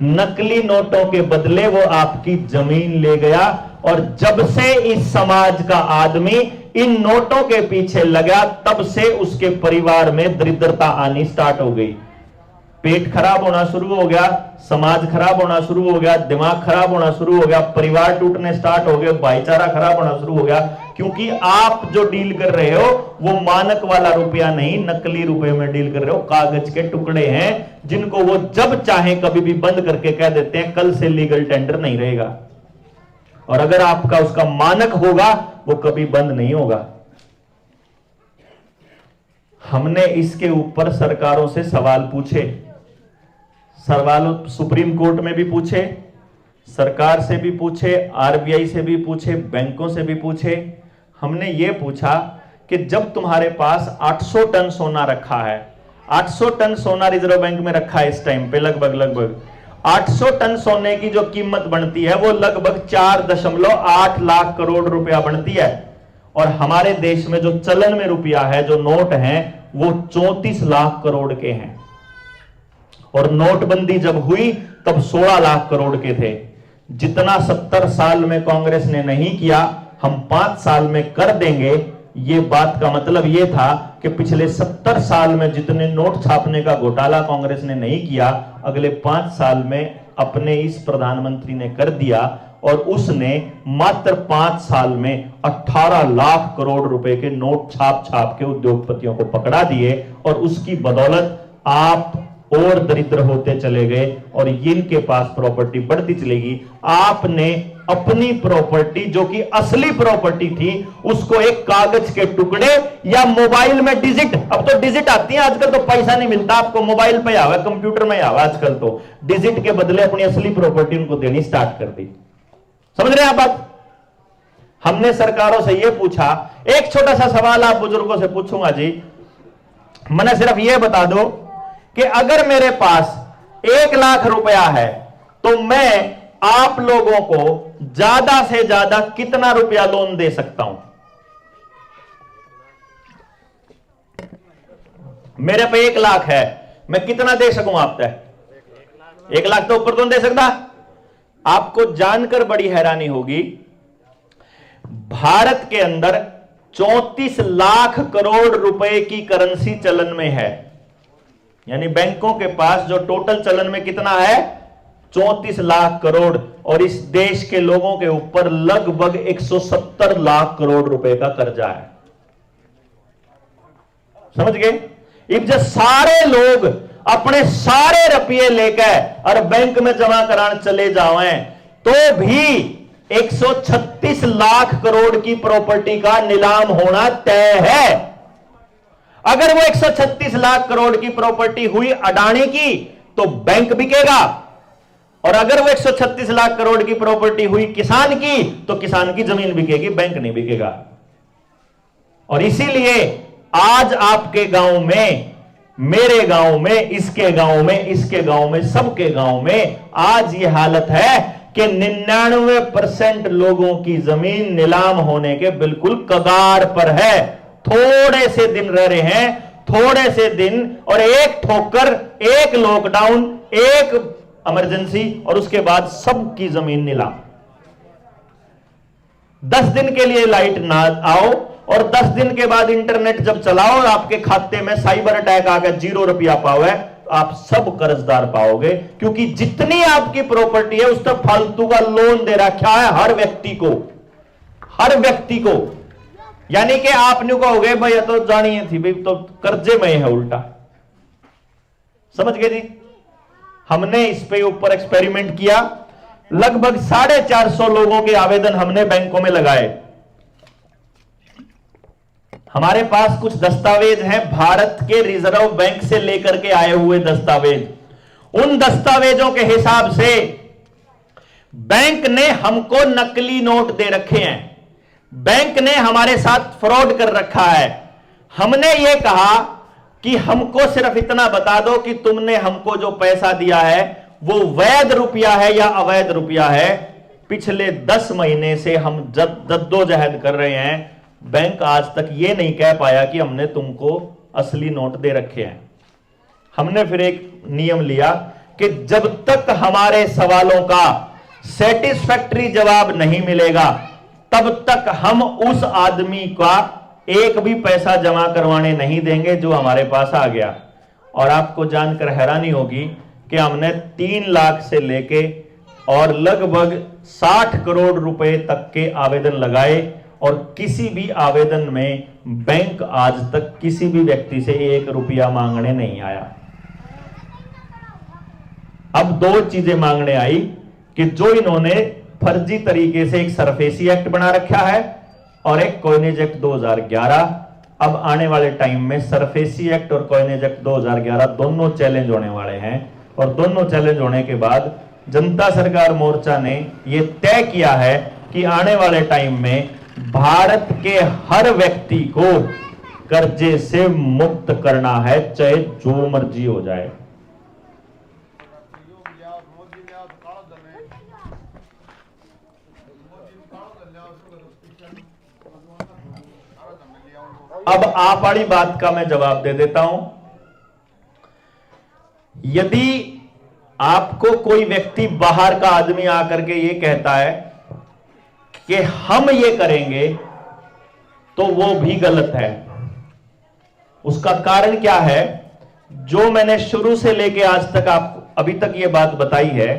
नकली नोटों के बदले वो आपकी जमीन ले गया। और जब से इस समाज का आदमी इन नोटों के पीछे लगा तब से उसके परिवार में दरिद्रता आनी स्टार्ट हो गई। पेट खराब होना शुरू हो गया, समाज खराब होना शुरू हो गया, दिमाग खराब होना शुरू हो गया, परिवार टूटने स्टार्ट हो गए, भाईचारा खराब होना शुरू हो गया। क्योंकि आप जो डील कर रहे हो वो मानक वाला रुपया नहीं, नकली रुपए में डील कर रहे हो। कागज के टुकड़े हैं जिनको वो जब चाहे कभी भी बंद करके कह देते हैं कल से लीगल टेंडर नहीं रहेगा। और अगर आपका उसका मानक होगा वो कभी बंद नहीं होगा। हमने इसके ऊपर सरकारों से सवाल पूछे, सवाल सुप्रीम कोर्ट में भी पूछे, सरकार से भी पूछे, आरबीआई से भी पूछे, बैंकों से भी पूछे। हमने ये पूछा कि जब तुम्हारे पास 800 टन सोना रखा है, 800 टन सोना रिजर्व बैंक में रखा है इस टाइम पे, लगभग 800 टन सोने की जो कीमत बनती है वो लगभग 4.8 लाख करोड़ रुपया बनती है। और हमारे देश में जो चलन में रुपया है, जो नोट हैं, वो 34 लाख करोड़ के हैं। और नोटबंदी जब हुई तब 16 लाख करोड़ के थे। जितना 70 साल में कांग्रेस ने नहीं किया, हम 5 साल में कर देंगे। ये बात का मतलब ये था कि पिछले 70 साल में जितने नोट छापने का घोटाला कांग्रेस ने नहीं किया, अगले 5 साल में अपने इस प्रधानमंत्री ने कर दिया। और उसने मात्र 5 साल में 18 लाख करोड़ रुपए के नोट छाप छाप के उद्योगपतियों को पकड़ा दिए। और उसकी बदौलत आप और दरिद्र होते चले गए और इनके पास प्रॉपर्टी बढ़ती चलेगी। आपने अपनी प्रॉपर्टी जो कि असली प्रॉपर्टी थी उसको एक कागज के टुकड़े या मोबाइल में डिजिट, अब तो डिजिट आती है आजकल, तो पैसा नहीं मिलता आपको, मोबाइल पे आवा, कंप्यूटर में आवा आजकल, तो डिजिट के बदले अपनी असली प्रॉपर्टी उनको देनी स्टार्ट कर दी। समझ रहे हैं आप बात? हमने सरकारों से यह पूछा, एक छोटा सा सवाल आप बुजुर्गों से पूछूंगा जी, मैंने सिर्फ यह बता दो कि अगर मेरे पास 1 लाख रुपया है तो मैं आप लोगों को ज्यादा से ज्यादा कितना रुपया लोन दे सकता हूं? मेरे पे 1 लाख है, मैं कितना दे सकूं आप तक? 1 लाख तो ऊपर तो नहीं दे सकता। आपको जानकर बड़ी हैरानी होगी, भारत के अंदर 34 लाख करोड़ रुपए की करेंसी चलन में है। यानी बैंकों के पास जो टोटल चलन में कितना है? 34 लाख करोड़। और इस देश के लोगों के ऊपर लगभग 170 लाख करोड़ रुपए का कर्जा है। समझ गए? अब जब सारे लोग अपने सारे रुपये लेकर और बैंक में जमा कराने चले जाएं तो भी 136 लाख करोड़ की प्रॉपर्टी का नीलाम होना तय है। अगर वो 136 लाख करोड़ की प्रॉपर्टी हुई अडानी की तो बैंक बिकेगा, और अगर वो 136 लाख करोड़ की प्रॉपर्टी हुई किसान की तो किसान की जमीन बिकेगी, बैंक नहीं बिकेगा। और इसीलिए आज आपके गांव में, मेरे गांव में, इसके गांव में, इसके गांव में, सबके गांव में आज ये हालत है कि 99% लोगों की जमीन नीलाम होने के बिल्कुल कगार पर है। थोड़े से दिन रह रहे हैं, थोड़े से दिन, और एक ठोकर, एक लॉकडाउन, एक इमरजेंसी, और उसके बाद सबकी जमीन नीलाम। 10 दिन के लिए लाइट ना आओ और 10 दिन के बाद इंटरनेट जब चलाओ और आपके खाते में साइबर अटैक आ गया, 0 रुपया पाओगे, तो आप सब कर्जदार पाओगे। क्योंकि जितनी आपकी प्रॉपर्टी है उस पर फालतू का लोन दे रखा है हर व्यक्ति को, हर व्यक्ति को। यानी कि आपने कहोगे भाई ये तो जानिए थी भाई, तो कर्जे में है उल्टा। समझ गए जी? हमने इस पे ऊपर एक्सपेरिमेंट किया, लगभग 450 लोगों के आवेदन हमने बैंकों में लगाए। हमारे पास कुछ दस्तावेज हैं भारत के रिजर्व बैंक से लेकर के आए हुए दस्तावेज। उन दस्तावेजों के हिसाब से बैंक ने हमको नकली नोट दे रखे हैं, बैंक ने हमारे साथ फ्रॉड कर रखा है। हमने यह कहा कि हमको सिर्फ इतना बता दो कि तुमने हमको जो पैसा दिया है वो वैध रुपया है या अवैध रुपया है। पिछले 10 महीने से हम जद्दोजहद कर रहे हैं, बैंक आज तक ये नहीं कह पाया कि हमने तुमको असली नोट दे रखे हैं। हमने फिर एक नियम लिया कि जब तक हमारे सवालों का सेटिस्फैक्टरी जवाब नहीं मिलेगा तब तक हम उस आदमी का एक भी पैसा जमा करवाने नहीं देंगे जो हमारे पास आ गया। और आपको जानकर हैरानी होगी कि हमने 3 लाख से लेके और लगभग 60 करोड़ रुपए तक के आवेदन लगाए और किसी भी आवेदन में बैंक आज तक किसी भी व्यक्ति से 1 रुपया मांगने नहीं आया। अब 2 चीजें मांगने आई कि जो इन्होंने फर्जी तरीके से एक सरफेसी एक्ट बना रखा है और एक कॉइनेज एक्ट 2011। अब आने वाले टाइम में सरफेसी एक्ट और कॉइनेज एक्ट 2011 दोनों चैलेंज होने वाले हैं और दोनों चैलेंज होने के बाद जनता सरकार मोर्चा ने यह तय किया है कि आने वाले टाइम में भारत के हर व्यक्ति को कर्जे से मुक्त करना है, चाहे जो मर्जी हो जाए। अब आप वाली बात का मैं जवाब दे देता हूं। यदि आपको कोई व्यक्ति बाहर का आदमी आकर के ये कहता है कि हम ये करेंगे तो वो भी गलत है। उसका कारण क्या है? जो मैंने शुरू से लेके आज तक आपको अभी तक ये बात बताई है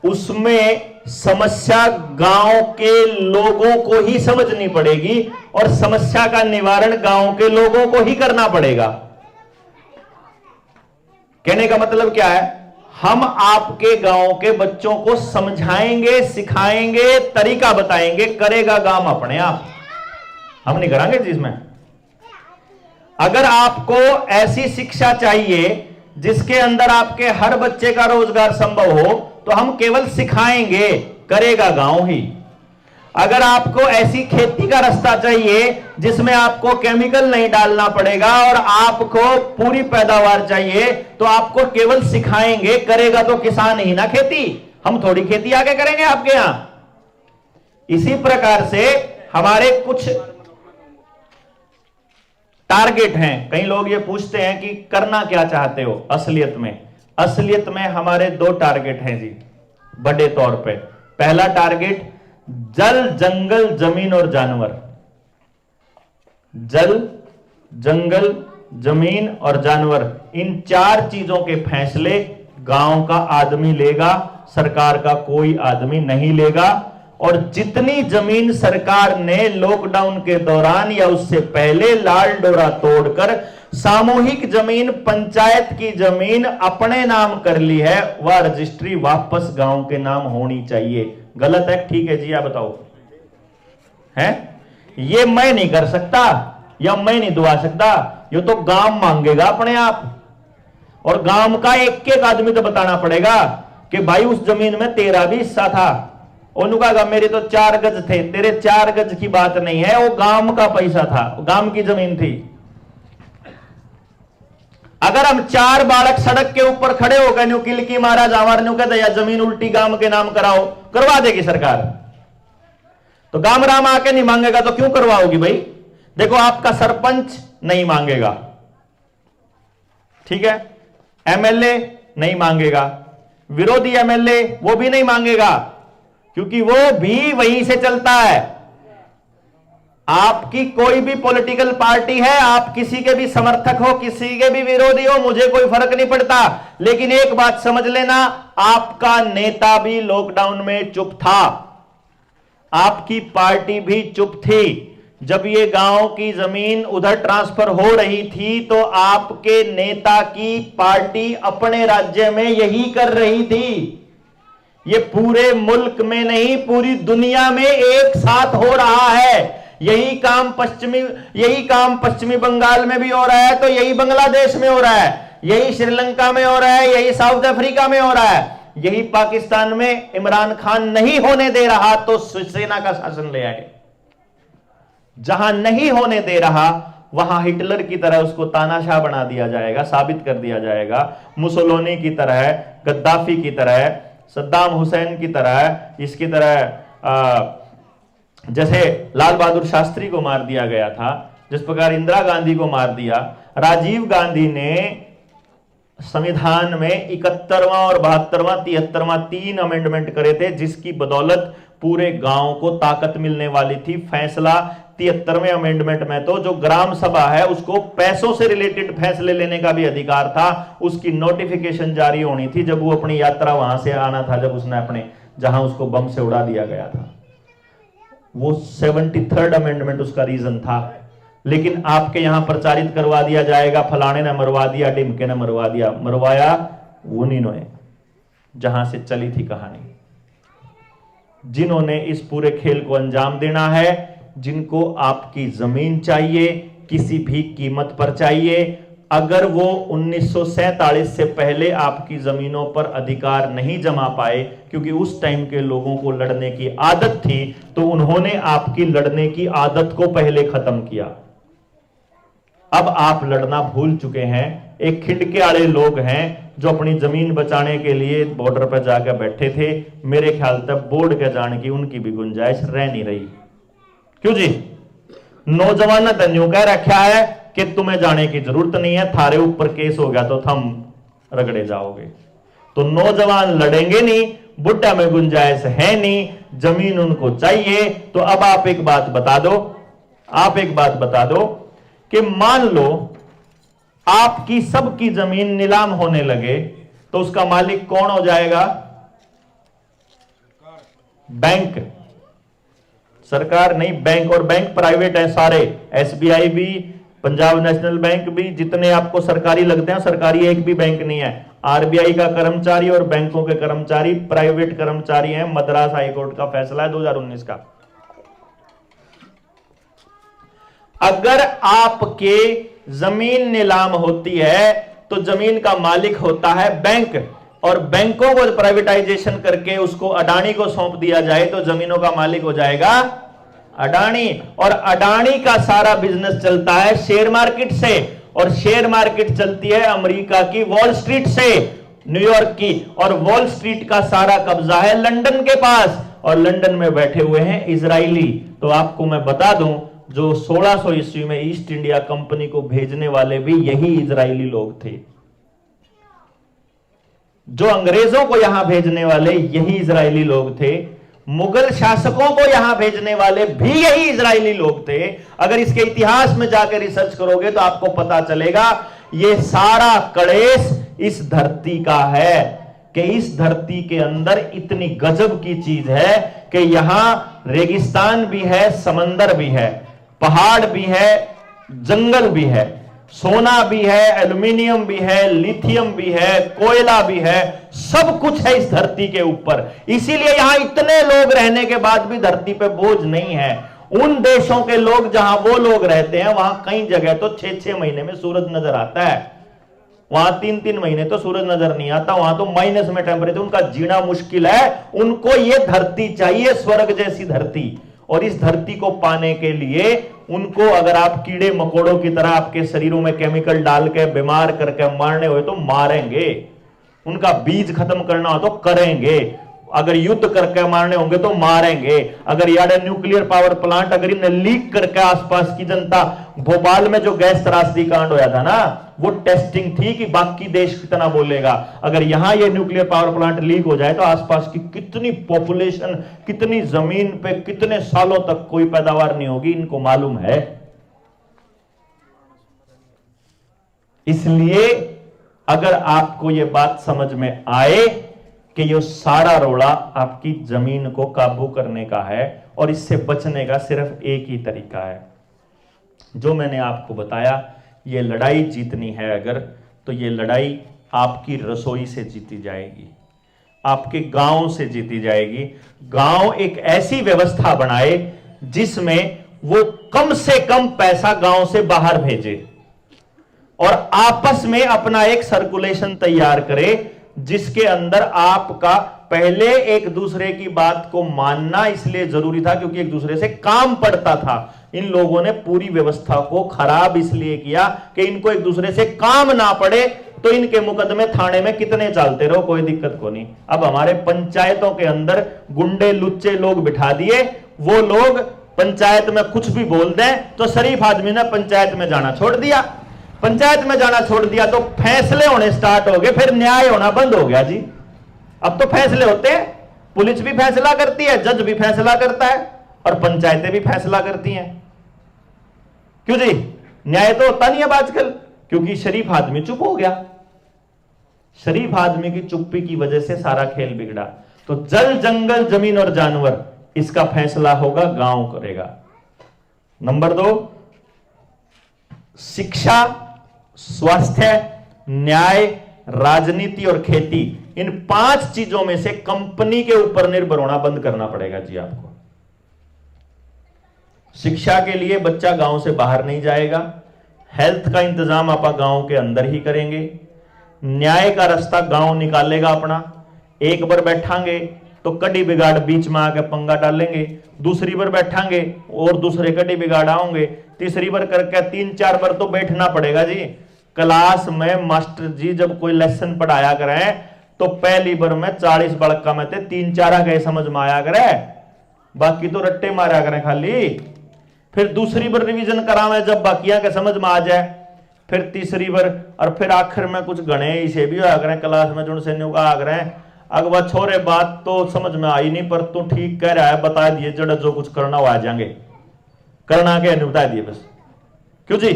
उसमें समस्या गांव के लोगों को ही समझनी पड़ेगी और समस्या का निवारण गांव के लोगों को ही करना पड़ेगा। कहने का मतलब क्या है? हम आपके गांव के बच्चों को समझाएंगे, सिखाएंगे, तरीका बताएंगे, करेगा गांव अपने आप। हम नहीं करांगे जिसमें। अगर आपको ऐसी शिक्षा चाहिए जिसके अंदर आपके हर बच्चे का रोजगार संभव हो तो हम केवल सिखाएंगे, करेगा गांव ही। अगर आपको ऐसी खेती का रास्ता चाहिए जिसमें आपको केमिकल नहीं डालना पड़ेगा और आपको पूरी पैदावार चाहिए तो आपको केवल सिखाएंगे, करेगा तो किसान ही ना खेती। हम थोड़ी खेती आगे करेंगे आपके यहां। इसी प्रकार से हमारे कुछ टारगेट हैं। कई लोग ये पूछते हैं कि करना क्या चाहते हो असलियत में हमारे 2 टारगेट हैं जी बड़े तौर पे। पहला टारगेट जल, जंगल, जमीन और जानवर। जल, जंगल, जमीन और जानवर, इन 4 चीजों के फैसले गांव का आदमी लेगा, सरकार का कोई आदमी नहीं लेगा। और जितनी जमीन सरकार ने लॉकडाउन के दौरान या उससे पहले लाल डोरा तोड़कर सामूहिक जमीन, पंचायत की जमीन अपने नाम कर ली है, वह रजिस्ट्री वापस गांव के नाम होनी चाहिए। गलत है? ठीक है जी, आप बताओ। है ये मैं नहीं कर सकता या मैं नहीं दुआ सकता, ये तो गांव मांगेगा अपने आप। और गांव का एक एक आदमी तो बताना पड़ेगा कि भाई उस जमीन में तेरा भी हिस्सा था। उन्होंने कहा मेरे तो 4 गज थे। तेरे 4 गज की बात नहीं है, वो गांव का पैसा था, गांव की जमीन थी। अगर हम 4 बालक सड़क के ऊपर खड़े होकर न्यू किलकी मारा जावर न्यू कहते या जमीन उल्टी गांव के नाम कराओ, करवा देगी सरकार। तो गांव राम आके नहीं मांगेगा तो क्यों करवाओगी भाई? देखो आपका सरपंच नहीं मांगेगा, ठीक है, एमएलए नहीं मांगेगा, विरोधी एमएलए वो भी नहीं मांगेगा क्योंकि वो भी वहीं से चलता है। आपकी कोई भी पॉलिटिकल पार्टी है, आप किसी के भी समर्थक हो, किसी के भी विरोधी हो, मुझे कोई फर्क नहीं पड़ता। लेकिन एक बात समझ लेना, आपका नेता भी लॉकडाउन में चुप था, आपकी पार्टी भी चुप थी। जब ये गांव की जमीन उधर ट्रांसफर हो रही थी तो आपके नेता की पार्टी अपने राज्य में यही कर रही थी। ये पूरे मुल्क में नहीं, पूरी दुनिया में एक साथ हो रहा है। यही काम पश्चिमी बंगाल में भी हो रहा है तो यही बांग्लादेश में हो रहा है। यही श्रीलंका में हो रहा है, यही साउथ अफ्रीका में हो रहा है, यही पाकिस्तान में इमरान खान नहीं होने दे रहा तो सेना का शासन ले आए। जहां नहीं होने दे रहा वहां हिटलर की तरह उसको तानाशाह बना दिया जाएगा, साबित कर दिया जाएगा, मुसोलिनी की तरह, गद्दाफी की तरह, सद्दाम हुसैन की तरह, इसकी तरह जैसे लाल बहादुर शास्त्री को मार दिया गया था, जिस प्रकार इंदिरा गांधी को मार दिया। राजीव गांधी ने संविधान में 71वां और 72वां 73वां 3 अमेंडमेंट करे थे, जिसकी बदौलत पूरे गांव को ताकत मिलने वाली थी। फैसला 73वें अमेंडमेंट में तो जो ग्राम सभा है उसको पैसों से रिलेटेड फैसले लेने का भी अधिकार था, उसकी नोटिफिकेशन जारी होनी थी जब वो अपनी यात्रा वहां से आना था, जब उसने अपने जहां उसको बम से उड़ा दिया गया था। वो 73rd अमेंडमेंट उसका रीजन था। लेकिन आपके यहां प्रचारित करवा दिया जाएगा, फलाने ने मरवा दिया, डिमके ने मरवा दिया। मरवाया उन्हीं ने जहां से चली थी कहानी, जिन्होंने इस पूरे खेल को अंजाम देना है, जिनको आपकी जमीन चाहिए, किसी भी कीमत पर चाहिए। अगर वो 1947 से पहले आपकी जमीनों पर अधिकार नहीं जमा पाए, क्योंकि उस टाइम के लोगों को लड़ने की आदत थी, तो उन्होंने आपकी लड़ने की आदत को पहले खत्म किया। अब आप लड़ना भूल चुके हैं। एक खिंडके वाले लोग हैं जो अपनी जमीन बचाने के लिए बॉर्डर पर जाकर बैठे थे। मेरे ख्याल तक बोर्ड के जाने की उनकी भी गुंजाइश रह नहीं रही। क्यों जी? नौजवान तंजू कह रखा है कि तुम्हें जाने की जरूरत नहीं है, थारे ऊपर केस हो गया तो थम रगड़े जाओगे। तो नौजवान लड़ेंगे नहीं, बुढ़ा में गुंजाइश है नहीं, जमीन उनको चाहिए। तो अब आप एक बात बता दो कि मान लो आपकी सबकी जमीन नीलाम होने लगे तो उसका मालिक कौन हो जाएगा? बैंक। सरकार नहीं, बैंक। और बैंक प्राइवेट है सारे, एसबीआई भी, पंजाब नेशनल बैंक भी, जितने आपको सरकारी लगते हैं, सरकारी एक भी बैंक नहीं है। आरबीआई का कर्मचारी और बैंकों के कर्मचारी प्राइवेट कर्मचारी हैं। मद्रास हाईकोर्ट का फैसला है 2019 का। अगर आपके जमीन नीलाम होती है तो जमीन का मालिक होता है बैंक, और बैंकों को प्राइवेटाइजेशन करके उसको अडानी को सौंप दिया जाए तो जमीनों का मालिक हो जाएगा अडानी। और अडानी का सारा बिजनेस चलता है शेयर मार्केट से, और शेयर मार्केट चलती है अमेरिका की वॉल स्ट्रीट से, न्यूयॉर्क की। और वॉल स्ट्रीट का सारा कब्जा है लंदन के पास, और लंदन में बैठे हुए हैं इजरायली। तो आपको मैं बता दूं, जो 1600 ईस्वी में ईस्ट इंडिया कंपनी को भेजने वाले भी यही इजरायली लोग थे। जो अंग्रेजों को यहां भेजने वाले यही इजरायली लोग थे। मुगल शासकों को यहां भेजने वाले भी यही इजरायली लोग थे। अगर इसके इतिहास में जाकर रिसर्च करोगे तो आपको पता चलेगा यह सारा कलेश इस धरती का है, कि इस धरती के अंदर इतनी गजब की चीज है कि यहां रेगिस्तान भी है, समंदर भी है, पहाड़ भी है, जंगल भी है, सोना भी है, एल्यूमिनियम भी है, लिथियम भी है, कोयला भी है, सब कुछ है इस धरती के ऊपर। इसीलिए यहां इतने लोग रहने के बाद भी धरती पे बोझ नहीं है। उन देशों के लोग जहां वो लोग रहते हैं वहां कई जगह तो 6-6 महीने में सूरज नजर आता है, वहां 3-3 महीने तो सूरज नजर नहीं आता, वहां तो माइनस में टेम्परेचर, उनका जीना मुश्किल है। उनको ये धरती चाहिए, स्वर्ग जैसी धरती। और इस धरती को पाने के लिए उनको अगर आप कीड़े मकोड़ों की तरह आपके शरीरों में केमिकल डाल के बीमार करके मारने हुए तो मारेंगे, उनका बीज खत्म करना हो तो करेंगे, अगर युद्ध करके मारने होंगे तो मारेंगे। अगर यार न्यूक्लियर पावर प्लांट अगर इन्हें लीक करके आसपास की जनता, भोपाल में जो गैस त्रासदी कांड होया था ना, वो टेस्टिंग थी कि बाकी देश कितना बोलेगा। अगर यहां ये न्यूक्लियर पावर प्लांट लीक हो जाए तो आसपास की कितनी पॉपुलेशन, कितनी जमीन पे कितने सालों तक कोई पैदावार नहीं होगी, इनको मालूम है। इसलिए अगर आपको यह बात समझ में आए कि यह सारा रोड़ा आपकी जमीन को काबू करने का है और इससे बचने का सिर्फ एक ही तरीका है, जो मैंने आपको बताया। ये लड़ाई जीतनी है अगर, तो ये लड़ाई आपकी रसोई से जीती जाएगी, आपके गांव से जीती जाएगी। गांव एक ऐसी व्यवस्था बनाए जिसमें वो कम से कम पैसा गांव से बाहर भेजे। और आपस में अपना एक सर्कुलेशन तैयार करे, जिसके अंदर आपका पहले एक दूसरे की बात को मानना इसलिए जरूरी था क्योंकि एक दूसरे से काम पड़ता था। इन लोगों ने पूरी व्यवस्था को खराब इसलिए किया कि इनको एक दूसरे से काम ना पड़े, तो इनके मुकदमे थाने में कितने चलते रहो, कोई दिक्कत को नहीं। अब हमारे पंचायतों के अंदर गुंडे लुच्चे लोग बिठा दिए, वो लोग पंचायत में कुछ भी बोल दें तो शरीफ आदमी ने पंचायत में जाना छोड़ दिया। पंचायत में जाना छोड़ दिया तो फैसले होने स्टार्ट हो गए, फिर न्याय होना बंद हो गया जी। अब तो फैसले होते हैं, पुलिस भी फैसला करती है, जज भी फैसला करता है और पंचायतें भी फैसला करती हैं। क्यों जी? न्याय तो होता नहीं अब आजकल, क्योंकि शरीफ आदमी चुप हो गया। शरीफ आदमी की चुप्पी की वजह से सारा खेल बिगड़ा। तो जल जंगल जमीन और जानवर, इसका फैसला होगा गांव करेगा। नंबर 2, शिक्षा, स्वास्थ्य, न्याय, राजनीति और खेती, इन 5 चीजों में से कंपनी के ऊपर निर्भर होना बंद करना पड़ेगा जी आपको। शिक्षा के लिए बच्चा गांव से बाहर नहीं जाएगा, हेल्थ का इंतजाम आप गांव के अंदर ही करेंगे, न्याय का रास्ता गांव निकालेगा अपना। एक बार बैठांगे तो कड़ी बिगाड़ बीच में आके पंगा डालेंगे, दूसरी बार बैठांगे और दूसरे कड़ी बिगाड़ आओगे, तीसरी बार करके 3-4 बार तो बैठना पड़ेगा जी। क्लास में मास्टर जी जब कोई लेसन पढ़ाया करें तो पहली बार में 40 बड़का में 3-4 गए समझ में आया करे, बाकी तो रट्टे मारा करें खाली। फिर दूसरी बार रिवीजन करावे जब बाकिया के समझ में आ जाए, फिर तीसरी बार, और फिर आखिर में कुछ गणे इसे भी आ करें क्लास में, जो से आ करें अगवा छोरे बात तो समझ में आई नहीं, पर तू ठीक कह रहा है, बता दिए जड़ जो कुछ करना वो आ जाएंगे, करना के नहीं बता दिए बस। क्यों जी?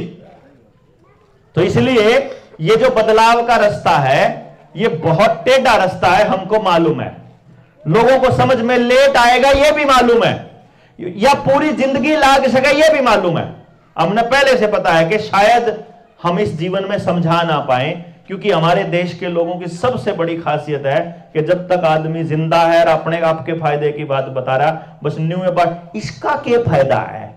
तो इसलिए ये जो बदलाव का रास्ता है ये बहुत टेढ़ा रास्ता है, हमको मालूम है। लोगों को समझ में लेट आएगा ये भी मालूम है, या पूरी जिंदगी लाग सके ये भी मालूम है। हमने पहले से पता है कि शायद हम इस जीवन में समझा ना पाए, क्योंकि हमारे देश के लोगों की सबसे बड़ी खासियत है कि जब तक आदमी जिंदा है और अपने आपके फायदे की बात बता रहा, बस न्यू बात इसका क्या फायदा है,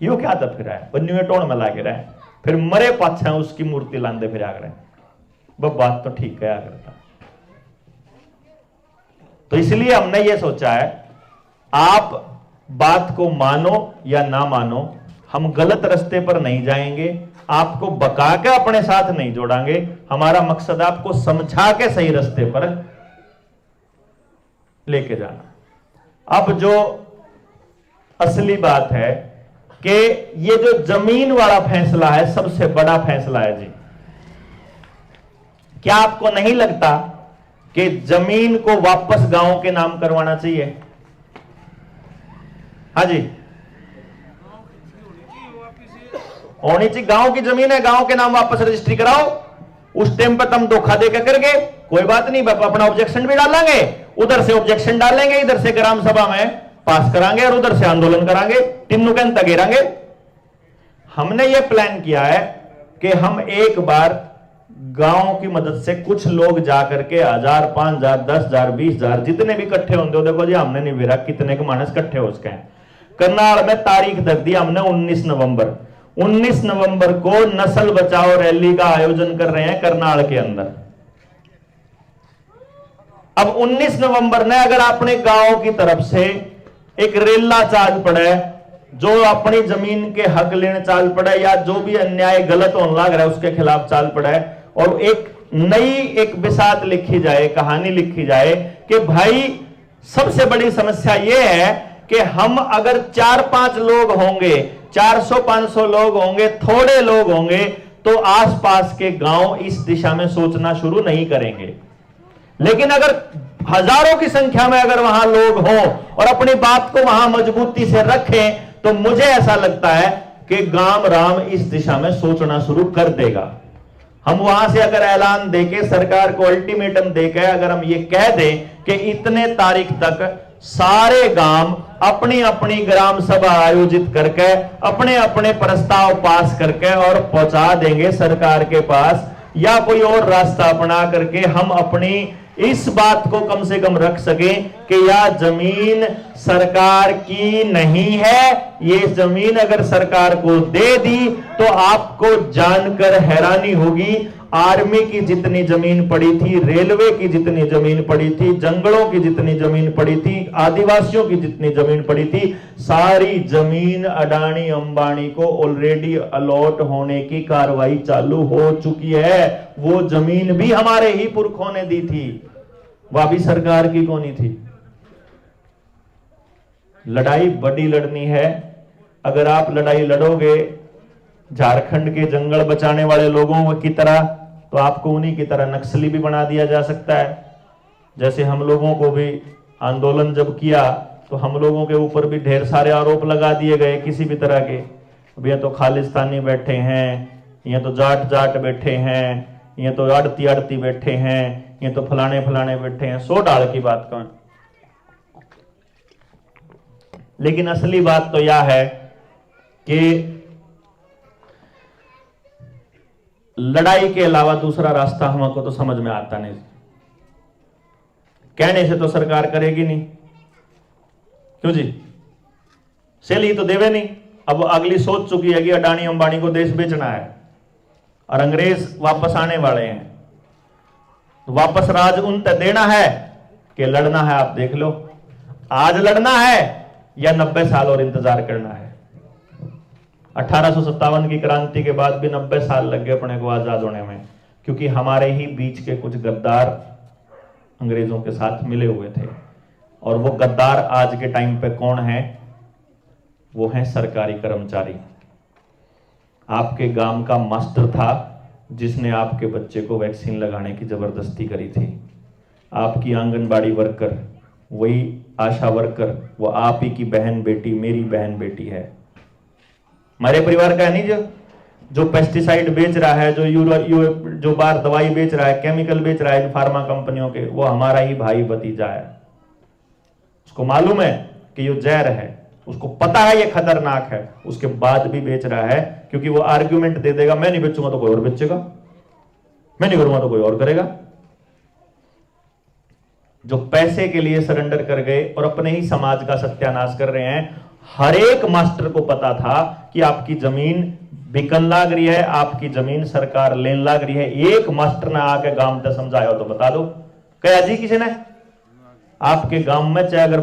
यो क्या था फिर है न्यू टोन में लागे रहे, फिर मरे पाछे उसकी मूर्ति लांदे फिर आगे वो बात तो ठीक है करता। तो इसलिए हमने ये सोचा है, आप बात को मानो या ना मानो, हम गलत रास्ते पर नहीं जाएंगे, आपको बका के अपने साथ नहीं जोड़ांगे। हमारा मकसद आपको समझा के सही रास्ते पर लेके जाना। अब जो असली बात है कि ये जो जमीन वाला फैसला है सबसे बड़ा फैसला है जी। क्या आपको नहीं लगता कि जमीन को वापस गांव के नाम करवाना चाहिए? हाँ जी, होनी चाहिए। गांव की जमीन है, गांव के नाम वापस रजिस्ट्री कराओ। उस टाइम पर तुम धोखा देकर करके कोई बात नहीं, अपना ऑब्जेक्शन भी डालेंगे, उधर से ऑब्जेक्शन डालेंगे, इधर से ग्राम सभा में पास करांगे और उधर से आंदोलन करांगे, तीनों के तगेरांगे। हमने ये प्लान किया है कि हम एक बार गांव की मदद से कुछ लोग जाकर के 1000, 5000, 10000, 20000 जितने भी इकट्ठे होंगे, देखो जी हमने नहीं बेरा कितने के मानस इकट्ठे हो सके। करनाल में तारीख दे दी हमने 19 नवंबर। 19 नवंबर को नस्ल बचाओ रैली का आयोजन कर रहे हैं करनाल के अंदर। अब 19 नवंबर ने अगर अपने गांव की तरफ से एक रेला चाल पड़े, जो अपनी जमीन के हक लेने चाल पड़े या जो भी अन्याय गलत होने लग रहा है उसके खिलाफ चाल पड़े, और एक नई एक बिसात लिखी जाए, कहानी लिखी जाए कि भाई सबसे बड़ी समस्या यह है कि हम अगर 4-5 लोग होंगे, 400-500 लोग होंगे, थोड़े लोग होंगे, तो आसपास के गांव इस दिशा में सोचना शुरू नहीं करेंगे। लेकिन अगर हजारों की संख्या में अगर वहां लोग हों और अपनी बात को वहां मजबूती से रखें, तो मुझे ऐसा लगता है कि गांव राम इस दिशा में सोचना शुरू कर देगा। हम वहां से अगर ऐलान देके, सरकार को अल्टीमेटम देके अगर हम ये कह दें कि इतने तारीख तक सारे गांव अपनी अपनी ग्राम सभा आयोजित करके अपने अपने प्रस्ताव पास करके और पहुंचा देंगे सरकार के पास, या कोई और रास्ता अपना करके हम अपनी इस बात को कम से कम रख सके कि यह जमीन सरकार की नहीं है। ये जमीन अगर सरकार को दे दी तो आपको जानकर हैरानी होगी, आर्मी की जितनी जमीन पड़ी थी, रेलवे की जितनी जमीन पड़ी थी, जंगलों की जितनी जमीन पड़ी थी, आदिवासियों की जितनी जमीन पड़ी थी, सारी जमीन अडानी अंबानी को ऑलरेडी अलॉट होने की कार्रवाई चालू हो चुकी है। वो जमीन भी हमारे ही पुरखों ने दी थी, वह भी सरकार की कोनी थी। लड़ाई बड़ी लड़नी है। अगर आप लड़ाई लड़ोगे झारखंड के जंगल बचाने वाले लोगों की तरह, तो आपको उन्हीं की तरह नक्सली भी बना दिया जा सकता है। जैसे हम लोगों को भी आंदोलन जब किया तो हम लोगों के ऊपर भी ढेर सारे आरोप लगा दिए गए किसी भी तरह के। अब ये तो खालिस्तानी बैठे हैं, ये तो जाट जाट बैठे हैं, ये तो आड़ती आड़ती बैठे हैं, ये तो फलाने फलाने बैठे हैं। 100 डाल की बात कौन। लेकिन असली बात तो यह है कि लड़ाई के अलावा दूसरा रास्ता हमको तो समझ में आता नहीं। कहने से तो सरकार करेगी नहीं, क्यों जी, सेल ही तो देवे नहीं। अब अगली सोच चुकी है कि अडानी अंबानी को देश बेचना है और अंग्रेज वापस आने वाले हैं, तो वापस राज उन तक देना है कि लड़ना है। आप देख लो, आज लड़ना है या 90 साल और इंतजार करना है। 1857 की क्रांति के बाद भी 90 साल लग गए अपने को आजाद होने में, क्योंकि हमारे ही बीच के कुछ गद्दार अंग्रेजों के साथ मिले हुए थे। और वो गद्दार आज के टाइम पे कौन है? वो हैं सरकारी कर्मचारी। आपके गांव का मास्टर था जिसने आपके बच्चे को वैक्सीन लगाने की जबरदस्ती करी थी। आपकी आंगनबाड़ी वर्कर, वही आशा वर्कर, वो आप ही की बहन बेटी, मेरी बहन बेटी है, हमारे परिवार का है नहीं। जो पेस्टिसाइड बेच रहा है, जो बाहर दवाई बेच रहा है, केमिकल बेच रहा है फार्मा कंपनियों के, वो हमारा ही भाई भतीजा है। उसको मालूम है कि ये जहर है, उसको पता है ये खतरनाक है, उसके बाद भी बेच रहा है, क्योंकि वो आर्ग्यूमेंट दे देगा, मैं नहीं बेचूंगा तो कोई और बेचेगा, मैं नहीं करूंगा तो कोई और करेगा। जो पैसे के लिए सरेंडर कर गए और अपने ही समाज का सत्यानाश कर रहे हैं। हर एक मास्टर को पता था कि आपकी जमीन बिकन लाग रही है, आपकी जमीन सरकार लेन लाग रही है। एक मास्टर ने आके गांव में समझाया हो तो बता दो, कहा जी किसी ने आपके गांव में, चाहे अगर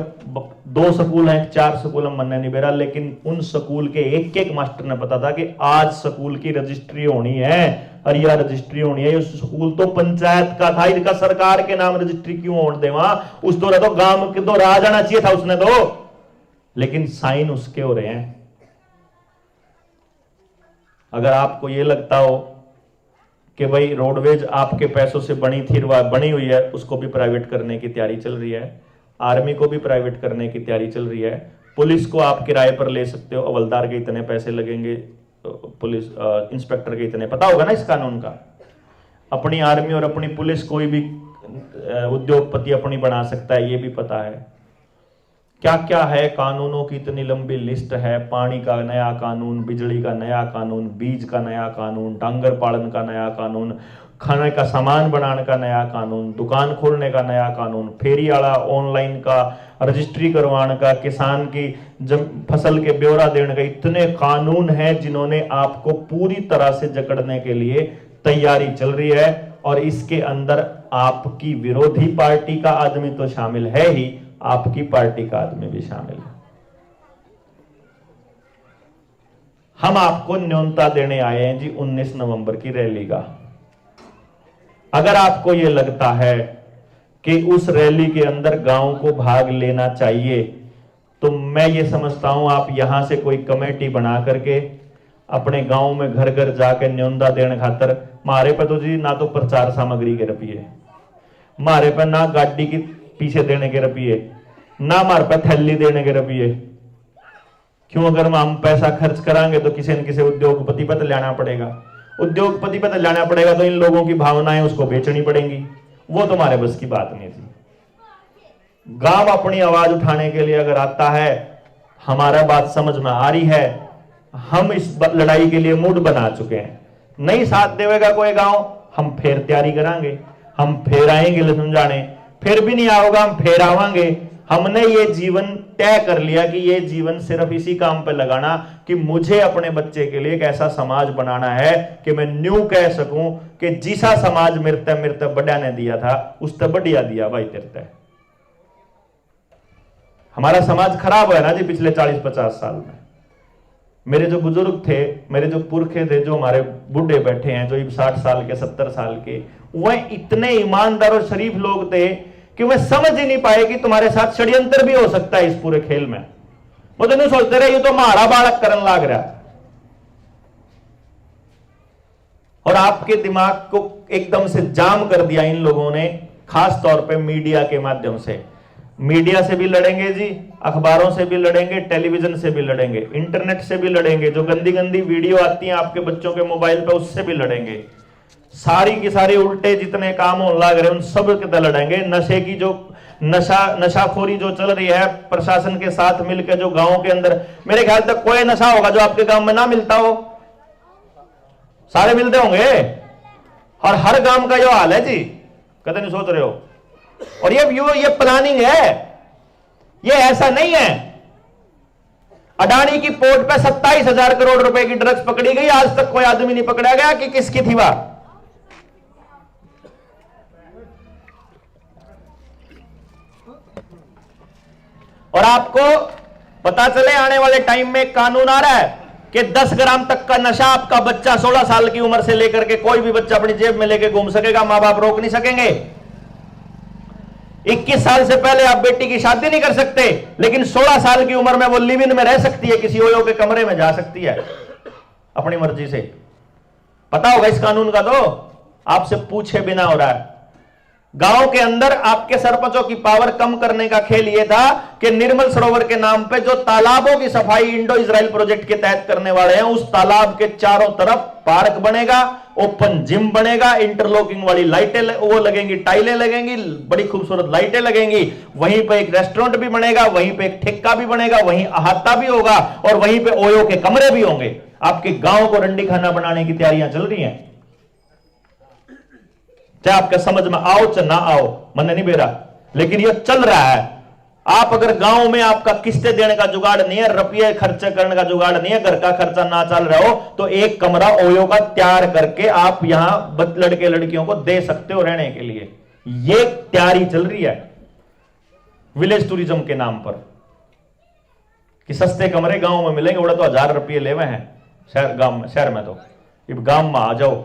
2 स्कूल हैं, 4 स्कूल हम मनने नहीं बेरा, लेकिन उन स्कूल के एक एक मास्टर ने पता था कि आज स्कूल की रजिस्ट्री होनी है, और यह रजिस्ट्री होनी है। स्कूल तो पंचायत का था, इनका सरकार के नाम रजिस्ट्री क्यों होने दे वहां? उस दौरान तो गांव के तो राज आना चाहिए था उसने तो, लेकिन साइन उसके हो रहे हैं। अगर आपको यह लगता हो कि भाई रोडवेज आपके पैसों से बनी थी, बनी हुई है, उसको भी प्राइवेट करने की तैयारी चल रही है, आर्मी को भी प्राइवेट करने की तैयारी चल रही है, पुलिस को आप किराए पर ले सकते हो, हवलदार के इतने पैसे लगेंगे, पुलिस इंस्पेक्टर के इतने, पता होगा ना इस कानून का। अपनी आर्मी और अपनी पुलिस कोई भी उद्योगपति अपनी बना सकता है, ये भी पता है। क्या क्या है, कानूनों की इतनी लंबी लिस्ट है। पानी का नया कानून, बिजली का नया कानून, बीज का नया कानून, डांगर पालन का नया कानून, खाने का सामान बनाने का नया कानून, दुकान खोलने का नया कानून, फेरी वाला ऑनलाइन का रजिस्ट्री करवाने का, किसान की फसल के ब्यौरा देने का, इतने कानून हैं जिन्होंने आपको पूरी तरह से जकड़ने के लिए तैयारी चल रही है। और इसके अंदर आपकी विरोधी पार्टी का आदमी तो शामिल है ही, आपकी पार्टी का आदमी भी शामिल है। हम आपको न्योता देने आए हैं जी 19 नवंबर की रैली का। अगर आपको यह लगता है कि उस रैली के अंदर गांव को भाग लेना चाहिए, तो मैं ये समझता हूं आप यहां से कोई कमेटी बना करके अपने गांव में घर घर जाके न्योता देने खातर, मारे पे तो जी ना तो प्रचार सामग्री के रुपये, मारे पे ना गाड़ी की पीछे देने के रुपये, ना मार पे थैली देने के रुपये। क्यों? अगर हम पैसा खर्च करांगे तो किसी न किसी उद्योगपति पर लाना पड़ेगा, उद्योगपति पर लाना पड़ेगा तो इन लोगों की भावनाएं उसको बेचनी पड़ेंगी। वो तुम्हारे बस की बात नहीं थी। गांव अपनी आवाज उठाने के लिए अगर आता है, हमारा बात समझ में आ रही है, हम इस लड़ाई के लिए मूड बना चुके हैं। नहीं साथ देवेगा कोई गांव, हम फिर तैयारी करांगे। हम फेर आएंगे ले समझाने, फिर भी नहीं आओगा हम फेर आवांगे। हमने ये जीवन तय कर लिया कि ये जीवन सिर्फ इसी काम पे लगाना कि मुझे अपने बच्चे के लिए एक ऐसा समाज बनाना है कि मैं न्यू कह सकूं कि जिसा समाज मिरते बड़ा ने दिया था उससे बढ़िया दिया भाई तेरते। हमारा समाज खराब है ना जी पिछले 40-50 साल में। मेरे जो बुजुर्ग थे, मेरे जो पुरखे थे, जो हमारे बूढ़े बैठे हैं, जो 60 साल के 70 साल के, वह इतने ईमानदार और शरीफ लोग थे कि वह समझ ही नहीं पाए कि तुम्हारे साथ षड्यंत्र भी हो सकता है इस पूरे खेल में। वो तो नहीं सोचते रहे ये तो हमारा बालक करने लाग रहा। और आपके दिमाग को एकदम से जाम कर दिया इन लोगों ने, खास तौर पे मीडिया के माध्यम से। मीडिया से भी लड़ेंगे जी, अखबारों से भी लड़ेंगे, टेलीविजन से भी लड़ेंगे, इंटरनेट से भी लड़ेंगे, जो गंदी गंदी वीडियो आती हैं आपके बच्चों के मोबाइल पे उससे भी लड़ेंगे। सारी की सारी उल्टे जितने काम होने लग रहे उन सब के लड़ेंगे। नशे की जो नशाखोरी जो चल रही है प्रशासन के साथ मिलकर, जो गांव के अंदर, मेरे ख्याल तक कोई नशा होगा जो आपके गांव में ना मिलता हो, सारे मिलते होंगे। और हर गांव का जो हाल है जी, कदे नहीं सोच रहे हो। और ये प्लानिंग है, ये ऐसा नहीं है। अडानी की पोर्ट पे 27,000 करोड़ रुपए की ड्रग्स पकड़ी गई, आज तक कोई आदमी नहीं पकड़ा गया कि किसकी थी वह। और आपको पता चले आने वाले टाइम में एक कानून आ रहा है कि 10 ग्राम तक का नशा आपका बच्चा 16 साल की उम्र से लेकर के कोई भी बच्चा अपनी जेब में लेके घूम सकेगा, मां बाप रोक नहीं सकेंगे। 21 साल से पहले आप बेटी की शादी नहीं कर सकते, लेकिन 16 साल की उम्र में वो लिव इन में रह सकती है, किसी ओयो के कमरे में जा सकती है अपनी मर्जी से। पता होगा इस कानून का, तो आपसे पूछे बिना हो रहा है। गांव के अंदर आपके सरपंचों की पावर कम करने का खेल यह था कि निर्मल सरोवर के नाम पे जो तालाबों की सफाई इंडो इजराइल प्रोजेक्ट के तहत करने वाले हैं, उस तालाब के चारों तरफ पार्क बनेगा, ओपन जिम बनेगा, इंटरलॉकिंग वाली लाइटें वो लगेंगी, टाइलें लगेंगी, बड़ी खूबसूरत लाइटें लगेंगी। वहीं पे एक रेस्टोरेंट भी बनेगा, वहीं पे एक ठेका भी बनेगा, वहीं अहाता भी होगा, और वहीं पे ओयो के कमरे भी होंगे। आपके गांव को रंडी खाना बनाने की तैयारियां चल रही हैं, चाहे आपके समझ में आओ चाहे ना आओ, मन नहीं बेरा, लेकिन यह चल रहा है। आप अगर गांव में आपका किस्तें देने का जुगाड़ नहीं है, रुपये खर्चे करने का जुगाड़ नहीं है, घर का खर्चा ना चल रहा हो, तो एक कमरा ओयो का तैयार करके आप यहां लड़के लड़कियों को दे सकते हो रहने के लिए। यह तैयारी चल रही है विलेज टूरिज्म के नाम पर कि सस्ते कमरे गांव में मिलेंगे। बड़ा तो 1000 रुपये लेवे हैं शहर में तो गांव में आ जाओ।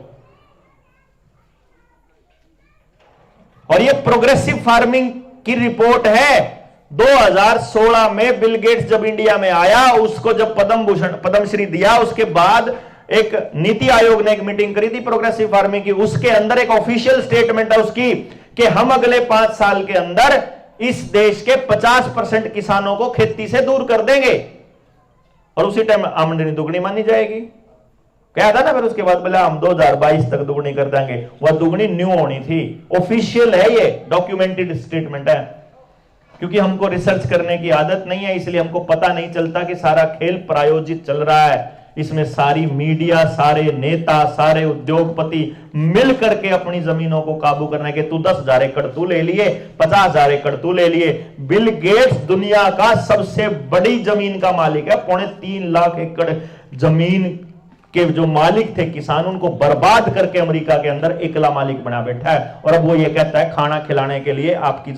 और ये प्रोग्रेसिव फार्मिंग की रिपोर्ट है। 2016 में बिल गेट्स जब इंडिया में आया, उसको जब पद्मश्री दिया, उसके बाद एक नीति आयोग ने एक मीटिंग करी थी प्रोग्रेसिव फार्मिंग की। उसके अंदर एक ऑफिशियल स्टेटमेंट है उसकी कि हम अगले 5 साल के अंदर इस देश के 50% किसानों को खेती से दूर कर देंगे, और उसी टाइम आमदनी दुगनी मानी जाएगी। क्या था ना, फिर उसके बाद बोला हम 2022 तक दुगनी कर देंगे। वह दुगनी न्यू होनी थी, ऑफिशियल है, ये डॉक्यूमेंटेड स्टेटमेंट है। क्योंकि हमको रिसर्च करने की आदत नहीं है, इसलिए हमको पता नहीं चलता कि सारा खेल प्रायोजित चल रहा है। इसमें सारी मीडिया, सारे नेता, सारे उद्योगपति मिल करके अपनी जमीनों को काबू करने के, तू 10,000 एकड़ तू ले लिए, 50,000 एकड़ तू ले लिए। बिल गेट्स दुनिया का सबसे बड़ी जमीन का मालिक है, 3.25 लाख एकड़ जमीन के जो मालिक थे किसान, उनको बर्बाद करके अमेरिका के अंदर एकला मालिक बना बैठा है। और अब वो ये कहता है खाना खिलाने के लिए आपकी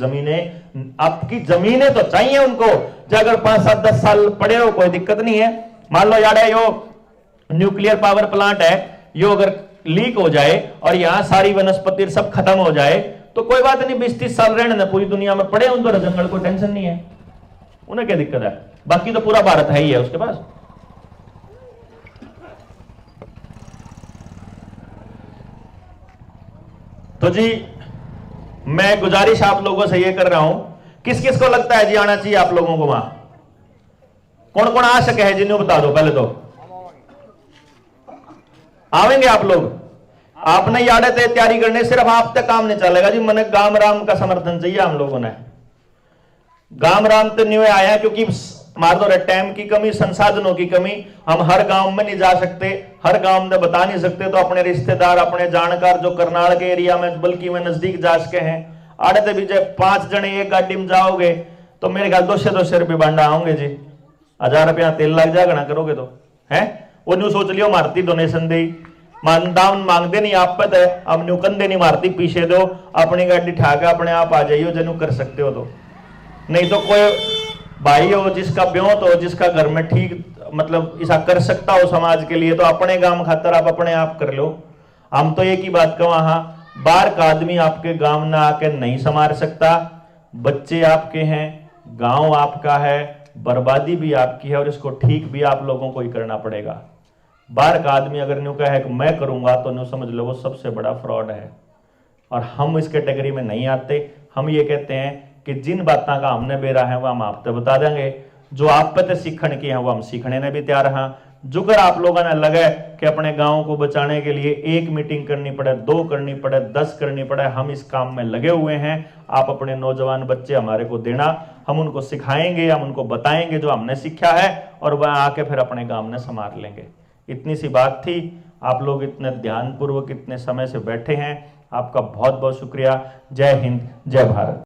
जमीनें तो चाहिए उनको। चाहे अगर 5, 7, 10 साल पड़े हो कोई दिक्कत नहीं है। मान लो यार यो न्यूक्लियर पावर प्लांट है, यो अगर लीक हो जाए और यहां सारी वनस्पति सब खत्म हो जाए तो कोई बात नहीं, 20-30 साल रहने ना, पूरी दुनिया में पड़े उन पर जंगल को टेंशन नहीं है, उन्हें क्या दिक्कत है। बाकी तो पूरा भारत है ही है उसके पास। तो जी मैं गुजारिश आप लोगों से ये कर रहा हूं, किस किस को लगता है जी आना चाहिए आप लोगों को वहां? कौन कौन आ सके है जिन्हें बता दो पहले तो। आवेंगे आप लोग? आपने याद थे तैयारी करने, सिर्फ आप तक काम नहीं चलेगा जी। मैंने गाम राम का समर्थन चाहिए हम लोगों ने। गाम राम तो न्यू आया है क्योंकि हमारे तो टाइम की कमी, संसाधनों की कमी, हम हर गांव में नहीं जा सकते, हर गांव में बता नहीं सकते, तो अपने रिश्तेदार, अपने जानकार जो करनाल के एरिया में बल्कि में नजदीक जा सके हैं, आड़े भी जब 5 जने एक गाड़ी में जाओगे तो मेरे ख्याल 200 रुपये बांडा आओगे जी, 1000 रुपया तेल लग जाएगा ना करोगे तो है। वो न्यू सोच लियो मारती डोनेशन दे, मानदान मांगते नहीं आप पे, अब न्यू कंधे नहीं मारती, पीछे दो, अपनी गाड़ी ठाके अपने आप आ जाइयो जनु कर सकते हो तो। नहीं तो कोई भाई हो जिसका ब्योत हो, जिसका घर में ठीक मतलब ऐसा कर सकता हो समाज के लिए, तो अपने गांव खातर आप अपने आप कर लो। हम तो एक ही बात कहूं, हाँ बाहर का आदमी आपके गांव ना आके नहीं संभाल सकता, बच्चे आपके हैं, गांव आपका है, बर्बादी भी आपकी है, और इसको ठीक भी आप लोगों को ही करना पड़ेगा। बाहर का आदमी अगर न्यू कहे कि मैं करूंगा तो न्यू समझ लो वो सबसे बड़ा फ्रॉड है, और हम इस कैटेगरी में नहीं आते। हम ये कहते हैं कि जिन बातों का हमने बेरा है वह हम आपको बता देंगे, जो आप पे सीखने की है वो हम सीखने ने भी तैयार हैं। जुगर आप लोगों ने लगे कि अपने गांव को बचाने के लिए 1 मीटिंग करनी पड़े, 2 करनी पड़े, 10 करनी पड़े, हम इस काम में लगे हुए हैं। आप अपने नौजवान बच्चे हमारे को देना, हम उनको सिखाएंगे, हम उनको बताएंगे जो हमने सीखा है, और वह आके फिर अपने गांव में संभाल लेंगे। इतनी सी बात थी। आप लोग इतने ध्यानपूर्वक इतने समय से बैठे हैं, आपका बहुत बहुत शुक्रिया। जय हिंद, जय भारत।